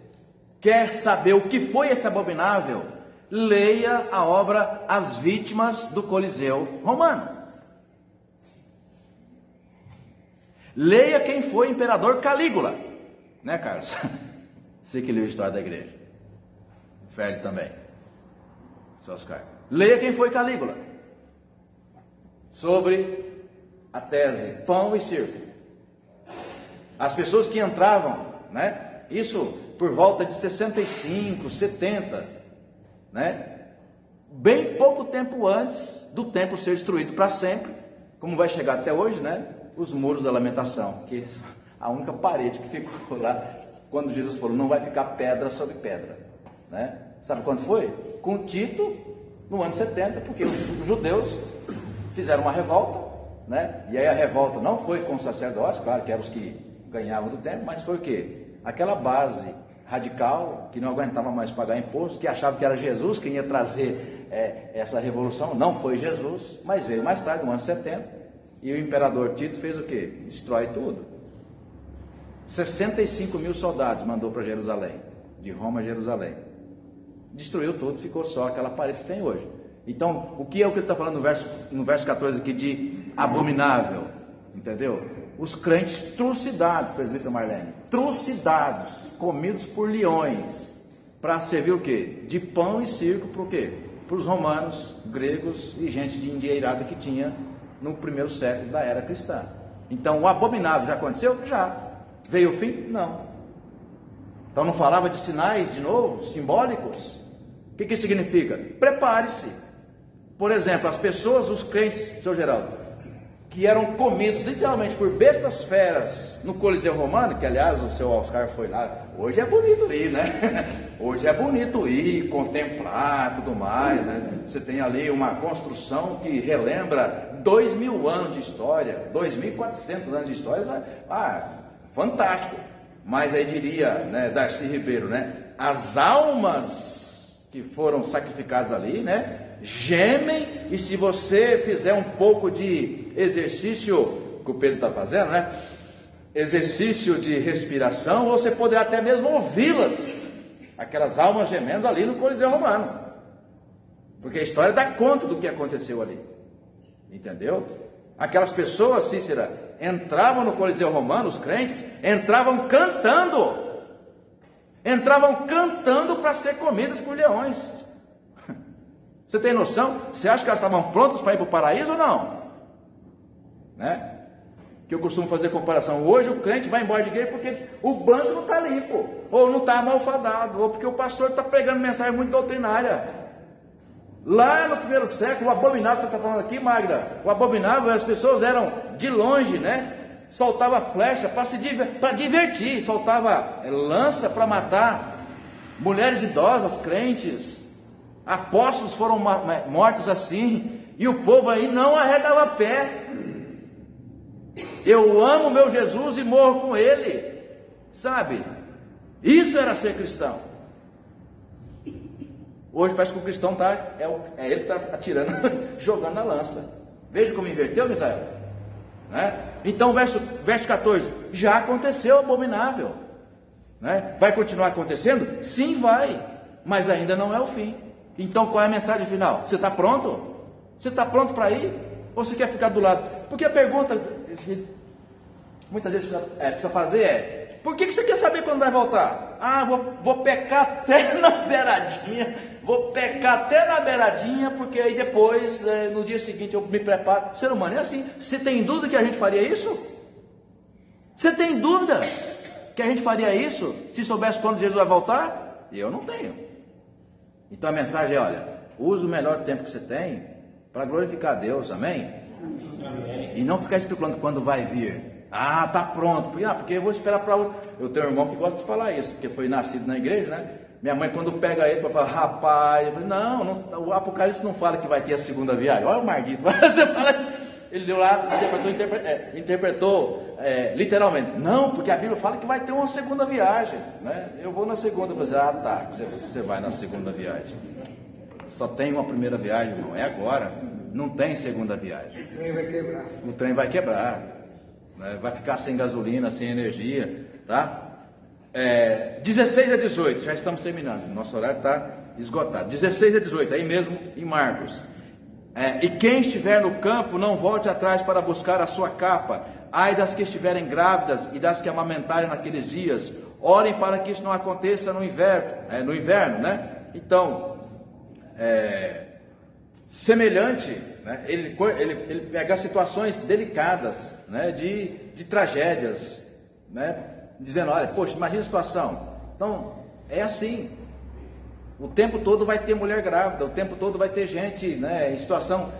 quer saber o que foi esse abominável? Leia a obra As Vítimas do Coliseu Romano. Leia quem foi o imperador Calígula, né, Carlos? Você que leu a história da igreja. Velho também. Só Oscar. Leia quem foi Calígula. Sobre a tese pão e circo. As pessoas que entravam, né? Isso por volta de 65, 70, né? Bem pouco tempo antes do templo ser destruído para sempre, como vai chegar até hoje, né? Os muros da lamentação, que a única parede que ficou lá, quando Jesus falou, não vai ficar pedra sobre pedra, né? Sabe quando foi? Com Tito, no ano 70, porque os judeus fizeram uma revolta, né? E aí a revolta não foi com os sacerdotes, claro que eram os que ganhavam do templo, mas foi o quê? Aquela base radical, que não aguentava mais pagar imposto, que achava que era Jesus quem ia trazer essa revolução. Não foi Jesus, mas veio mais tarde, no ano 70, e o imperador Tito fez o quê? Destrói tudo. 65 mil soldados mandou para Jerusalém, de Roma a Jerusalém. Destruiu tudo, ficou só aquela parede que tem hoje. Então, o que ele está falando no verso 14 aqui de abominável? Entendeu? Os crentes trucidados, presbítero Marlene, trucidados, comidos por leões, para servir o quê? De pão e circo para o quê? Para os romanos, gregos e gente de endinheirada que tinha no primeiro século da era cristã. Então, o abominável já aconteceu? Já. Veio o fim? Não. Então, não falava de sinais de novo, simbólicos? O que significa? Prepare-se. Por exemplo, as pessoas, os crentes, seu Geraldo, que eram comidos literalmente por bestas feras no Coliseu Romano, que aliás o seu Oscar foi lá. Hoje é bonito ir, né? Hoje é bonito ir, contemplar, tudo mais, né? Você tem ali uma construção que relembra 2000 anos de história, 2.400 anos de história, né? Fantástico. Mas aí diria, né, Darcy Ribeiro, né? As almas que foram sacrificadas ali, né, gemem, e se você fizer um pouco de exercício, que o Pedro está fazendo, né, exercício de respiração, você poderá até mesmo ouvi-las, aquelas almas gemendo ali no Coliseu Romano, porque a história dá conta do que aconteceu ali, entendeu? Aquelas pessoas, Cícera, entravam no Coliseu Romano, os crentes, entravam cantando para ser comidos por leões. Você tem noção? Você acha que elas estavam prontas para ir para o paraíso ou não? Né? Que eu costumo fazer comparação. Hoje o crente vai embora de igreja porque o banco não está limpo, ou não está malfadado, ou porque o pastor está pregando mensagem muito doutrinária. Lá no primeiro século, o abominável que está falando aqui, Magda, o abominável, as pessoas eram de longe, né? Soltava flecha para divertir, soltava lança para matar mulheres idosas, crentes. Apóstolos foram mortos assim, e o povo aí não arredava pé. Eu amo meu Jesus e morro com ele, sabe? Isso era ser cristão. Hoje parece que o cristão ele que está atirando, jogando a lança. Veja como inverteu, Misael, né? Então, verso 14, já aconteceu o abominável, né? Vai continuar acontecendo? Sim, vai, mas ainda não é o fim. Então, qual é a mensagem final? Você está pronto? Você está pronto para ir? Ou você quer ficar do lado? Porque a pergunta, muitas vezes precisa fazer é: por que você quer saber quando vai voltar? Vou pecar até na beiradinha. Vou pecar até na beiradinha, porque aí depois, no dia seguinte, eu me preparo. O ser humano é assim. Você tem dúvida que a gente faria isso? Você tem dúvida que a gente faria isso se soubesse quando Jesus vai voltar? Eu não tenho. Então a mensagem é: olha, use o melhor tempo que você tem para glorificar a Deus, amém? Amém. E não ficar especulando quando vai vir. Tá pronto, porque eu vou esperar para outro. Eu tenho um irmão que gosta de falar isso, porque foi nascido na igreja, né? Minha mãe, quando pega ele para falar, rapaz, eu falei, não, o Apocalipse não fala que vai ter a segunda viagem. Olha o mardito. Você fala, ele deu lá, interpretou literalmente. Não, porque a Bíblia fala que vai ter uma segunda viagem, né? Eu vou na segunda. Você, tá, você vai na segunda viagem. Só tem uma primeira viagem, irmão, é agora. Não tem segunda viagem. O trem vai quebrar. O trem vai quebrar, né? Vai ficar sem gasolina, sem energia, tá? 16 a 18, já estamos terminando, nosso horário está esgotado. 16 a 18, aí mesmo em Marcos. E quem estiver no campo, não volte atrás para buscar a sua capa. Ai das que estiverem grávidas e das que amamentarem naqueles dias. Orem para que isso não aconteça no inverno, né? Então, semelhante, né? Ele pega situações delicadas, né? de tragédias, né? Dizendo, olha, poxa, imagina a situação. Então, é assim. O tempo todo vai ter mulher grávida, o tempo todo vai ter gente, né, em situação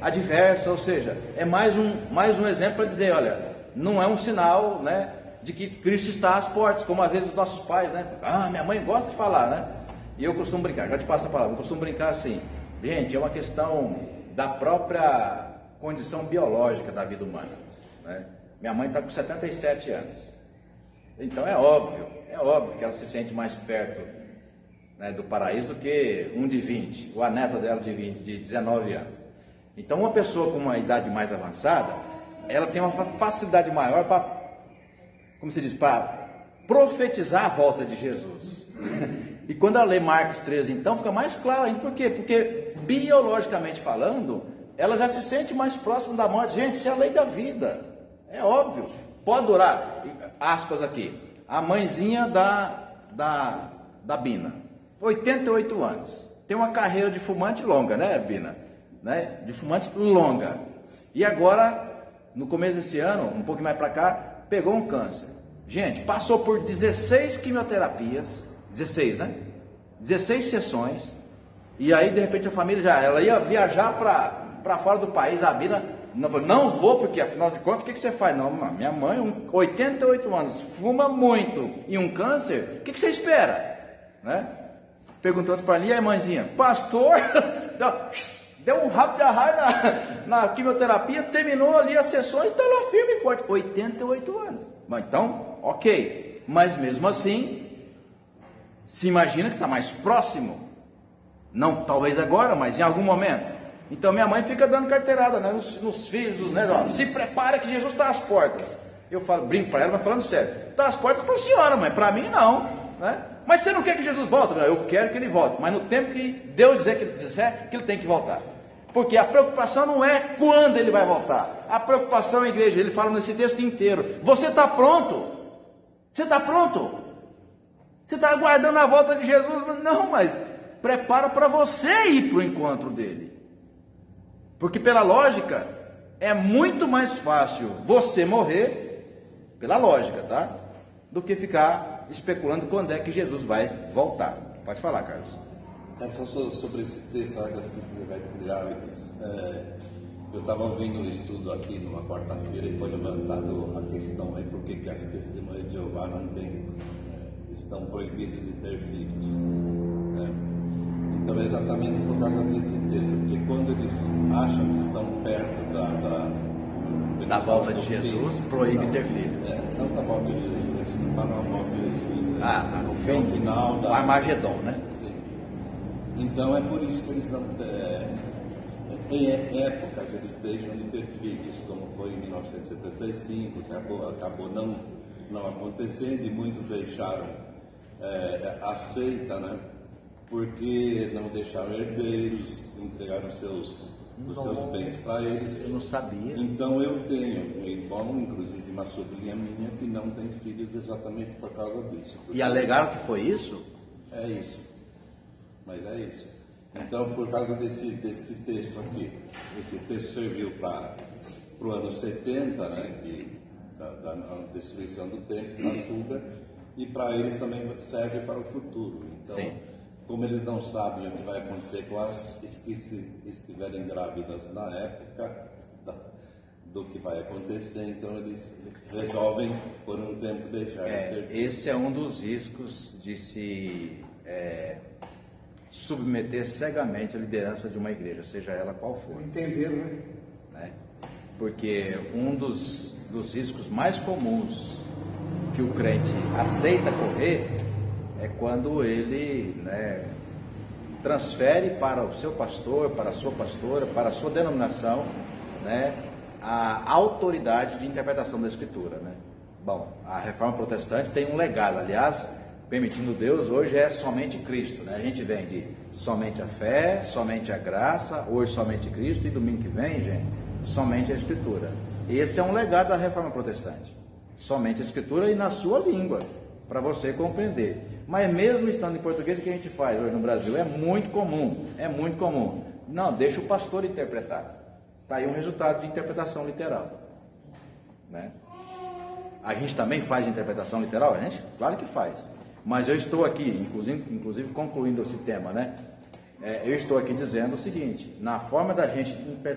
adversa, ou seja, é mais um exemplo para dizer, olha, não é um sinal, né, de que Cristo está às portas, como às vezes os nossos pais, né? Minha mãe gosta de falar, né? E eu costumo brincar, já te passo a palavra, eu costumo brincar assim, gente, é uma questão da própria condição biológica da vida humana, né? Minha mãe está com 77 anos. Então é óbvio que ela se sente mais perto, né, do paraíso do que um de 20, ou a neta dela de 19 anos. Então uma pessoa com uma idade mais avançada, ela tem uma facilidade maior para, como se diz, para profetizar a volta de Jesus. E quando ela lê Marcos 13, então, fica mais claro ainda. Por quê? Porque, biologicamente falando, ela já se sente mais próxima da morte. Gente, isso é a lei da vida. É óbvio. Pode durar, aspas aqui, a mãezinha da Bina, 88 anos. Tem uma carreira de fumante longa, né, Bina? Né? De fumante longa. E agora, no começo desse ano, um pouquinho mais para cá, pegou um câncer. Gente, passou por 16 quimioterapias, 16, né? 16 sessões, e aí de repente a família ela ia viajar para fora do país. A Bina não vou, porque afinal de contas, o que você faz? Não, minha mãe, 88 anos, fuma muito e um câncer, o que você espera? Né? Perguntou para ali, e aí mãezinha, pastor, deu um rabo de arraio na quimioterapia, terminou ali a sessão e está lá firme e forte, 88 anos. Mas então, ok, mas mesmo assim, se imagina que está mais próximo, não talvez agora, mas em algum momento. Então minha mãe fica dando carteirada, né, nos filhos, nos netos, se prepara que Jesus está às portas. Eu falo, brinco para ela, mas falando sério, está às portas para a senhora, mãe, para mim não, né? Mas você não quer que Jesus volte? Não, eu quero que ele volte, mas no tempo que Deus disser que ele tem que voltar. Porque a preocupação não é quando ele vai voltar, a preocupação é a igreja. Ele fala nesse texto inteiro, você está pronto? Você está pronto? Você está aguardando a volta de Jesus? Não, mas prepara para você ir para o encontro dele. Porque pela lógica, é muito mais fácil você morrer, pela lógica, tá? Do que ficar especulando quando é que Jesus vai voltar. Pode falar, Carlos. É só sobre esse texto das testemunhas grávidas. Eu estava ouvindo um estudo aqui numa quarta-feira e foi levantado a questão aí por que as testemunhas de Jeová não têm, estão proibidas de ter filhos. Então é exatamente por causa desse texto, porque quando eles acham que estão perto da volta de Jesus, filho, proíbe ter filho. Não da volta de Jesus, eles não falam a volta de Jesus. O fim final da Armagedon, né? Sim. Então é por isso que eles não em épocas eles deixam de ter filhos, como foi em 1975, que acabou não acontecendo, e muitos deixaram aceita, né? Porque não deixaram herdeiros, entregaram os seus bens para eles. Eu não sabia. Então eu tenho um irmão, inclusive uma sobrinha minha, que não tem filhos exatamente por causa disso. E alegaram que foi isso? É isso. Mas é isso. Então, por causa desse texto aqui, esse texto serviu para o ano 70, né, da destruição do templo, da fuga, e para eles também serve para o futuro. Então, sim, como eles não sabem o que vai acontecer com as que estiverem grávidas na época do que vai acontecer, então eles resolvem por um tempo deixar de ter. Esse é um dos riscos de se submeter cegamente à liderança de uma igreja, seja ela qual for. Entenderam, né? Porque um dos riscos mais comuns que o crente aceita correr é quando ele, né, transfere para o seu pastor, para a sua pastora, para a sua denominação, né, a autoridade de interpretação da Escritura, né? Bom, a Reforma Protestante tem um legado, aliás, permitindo Deus, hoje é somente Cristo, né? A gente vem de somente a fé, somente a graça, hoje somente Cristo, e domingo que vem, gente, somente a Escritura. Esse é um legado da Reforma Protestante, somente a Escritura e na sua língua, para você compreender. Mas mesmo estando em português, o que a gente faz hoje no Brasil é muito comum, não, deixa o pastor interpretar. Está aí um resultado de interpretação literal, né? A gente também faz interpretação literal? A gente? Claro que faz. Mas eu estou aqui, inclusive concluindo esse tema, né? Eu estou aqui dizendo o seguinte: na forma da gente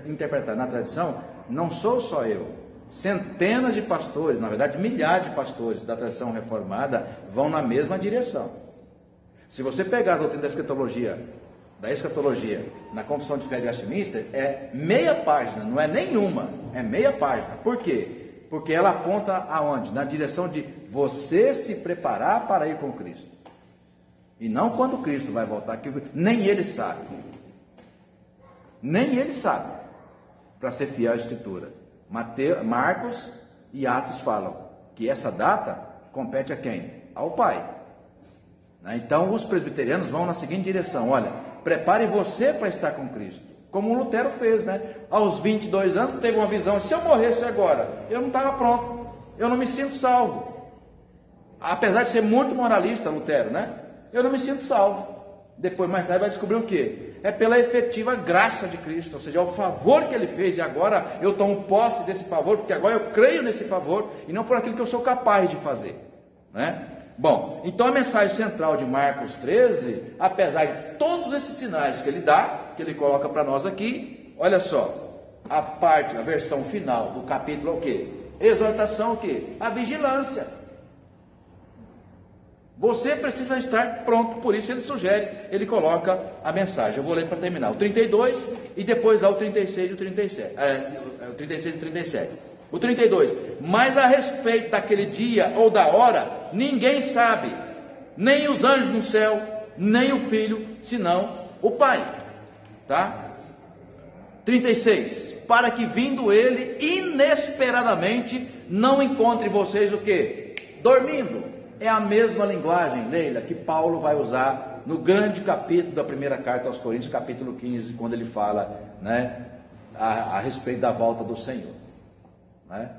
interpretar na tradição, não sou só eu. Centenas de pastores, na verdade milhares de pastores da tradição reformada vão na mesma direção. Se você pegar a doutrina da escatologia, na Confissão de Fé de Westminster, é meia página, não é nenhuma, é meia página. Por quê? Porque ela aponta aonde? Na direção de você se preparar para ir com Cristo. E não quando Cristo vai voltar, que nem ele sabe. Nem ele sabe, para ser fiel à Escritura. Marcos e Atos falam que essa data compete a quem? Ao Pai. Então os presbiterianos vão na seguinte direção: olha, prepare você para estar com Cristo, como o Lutero fez, né? Aos 22 anos teve uma visão: se eu morresse agora, eu não estava pronto, eu não me sinto salvo. Apesar de ser muito moralista, Lutero, né? Eu não me sinto salvo. Depois, mais tarde, vai descobrir o quê? É pela efetiva graça de Cristo, ou seja, é o favor que ele fez, e agora eu tomo posse desse favor, porque agora eu creio nesse favor, e não por aquilo que eu sou capaz de fazer, né? Bom, então a mensagem central de Marcos 13, apesar de todos esses sinais que ele dá, que ele coloca para nós aqui, olha só, a versão final do capítulo é o quê? Exortação o quê? A vigilância. Você precisa estar pronto, por isso ele sugere, ele coloca a mensagem. Eu vou ler para terminar, o 32 e depois lá o 36 e o 37. O 36 e o 37. O 32, mas a respeito daquele dia ou da hora, ninguém sabe, nem os anjos no céu, nem o Filho, senão o Pai. Tá? 36, para que vindo ele inesperadamente, não encontre vocês o quê? Dormindo. É a mesma linguagem, Leila, que Paulo vai usar no grande capítulo da primeira carta aos Coríntios, capítulo 15, quando ele fala, né, a respeito da volta do Senhor. Né?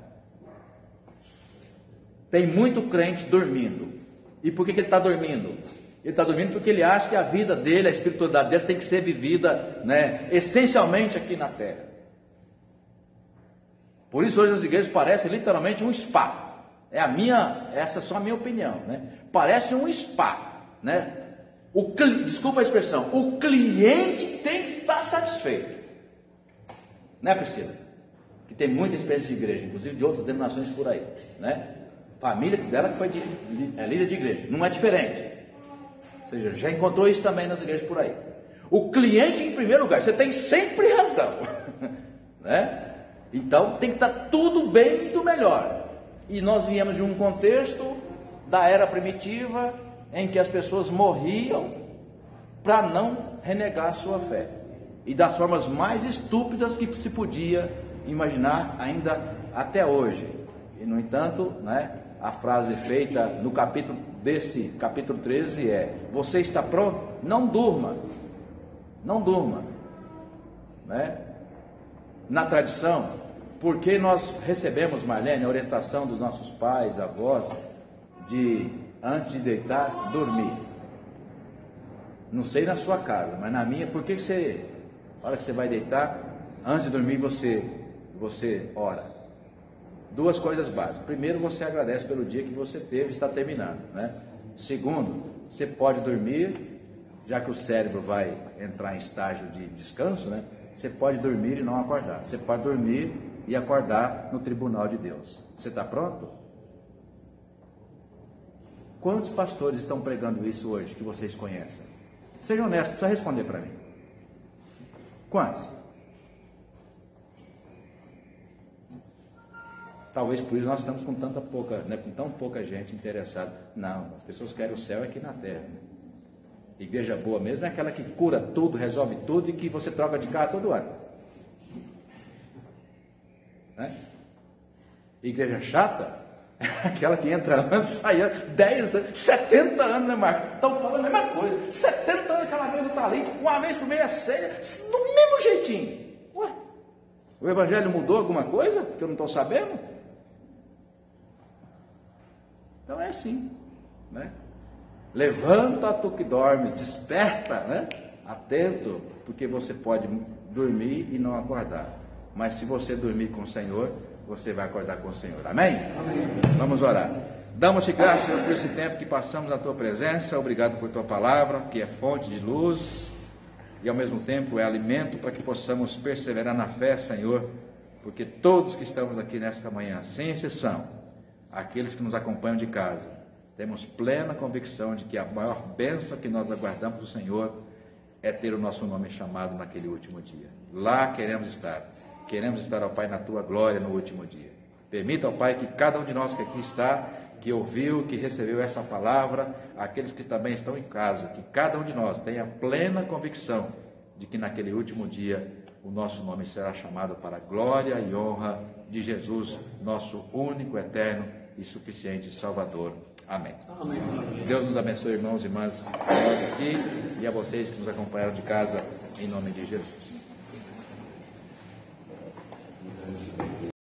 Tem muito crente dormindo. E por que ele está dormindo? Ele está dormindo porque ele acha que a vida dele, a espiritualidade dele tem que ser vivida, né, essencialmente aqui na terra. Por isso hoje as igrejas parecem literalmente um spa. Essa é só a minha opinião, né? Parece um spa, né? Desculpa a expressão, o cliente tem que estar satisfeito, né, Priscila? Que tem muita experiência de igreja, inclusive de outras denominações por aí, né? Família dela que foi líder de igreja, não é diferente. Ou seja, já encontrou isso também nas igrejas por aí. O cliente em primeiro lugar, você tem sempre razão, né? Então tem que estar tudo bem e do melhor. E nós viemos de um contexto da era primitiva, em que as pessoas morriam para não renegar a sua fé, e das formas mais estúpidas que se podia imaginar ainda até hoje. E no entanto, né, a frase feita no capítulo 13 é: você está pronto? Não durma, não durma, né? Na tradição, porque nós recebemos, Marlene, a orientação dos nossos pais, avós, de antes de deitar, dormir. Não sei na sua casa, mas na minha, por que você, na hora que você vai deitar, antes de dormir você ora? Duas coisas básicas. Primeiro, você agradece pelo dia que você teve e está terminando, né? Segundo, você pode dormir, já que o cérebro vai entrar em estágio de descanso, né? Você pode dormir e não acordar. Você pode dormir e acordar no tribunal de Deus. Você está pronto? Quantos pastores estão pregando isso hoje que vocês conhecem? Seja honesto, precisa responder para mim. Quantos? Talvez por isso nós estamos com tão pouca gente interessada. Não, as pessoas querem o céu aqui na terra. Igreja boa mesmo é aquela que cura tudo, resolve tudo e que você troca de carro todo ano. Né? Igreja chata é aquela que entra anos, sai anos, 10 anos, 70 anos, né, Marcos? Estão falando a mesma coisa. 70 anos aquela mesa está ali, uma vez por mês é ceia, do mesmo jeitinho. Ué, o evangelho mudou alguma coisa que eu não estou sabendo? Então é assim, né? Levanta tu que dormes, desperta, né? Atento, porque você pode dormir e não acordar. Mas se você dormir com o Senhor, você vai acordar com o Senhor. Amém? Amém. Vamos orar. Damos-te graças, Senhor, por esse tempo que passamos na tua presença. Obrigado por tua palavra, que é fonte de luz e ao mesmo tempo é alimento para que possamos perseverar na fé, Senhor, porque todos que estamos aqui nesta manhã, sem exceção, aqueles que nos acompanham de casa, temos plena convicção de que a maior bênção que nós aguardamos do Senhor é ter o nosso nome chamado naquele último dia. Lá queremos estar, ó Pai, na tua glória no último dia. Permita, ó Pai, que cada um de nós que aqui está, que ouviu, que recebeu essa palavra, aqueles que também estão em casa, que cada um de nós tenha plena convicção de que naquele último dia o nosso nome será chamado para a glória e honra de Jesus, nosso único, eterno e suficiente Salvador. Amém. Amém. Deus nos abençoe, irmãos e irmãs, a nós aqui e a vocês que nos acompanharam de casa, em nome de Jesus.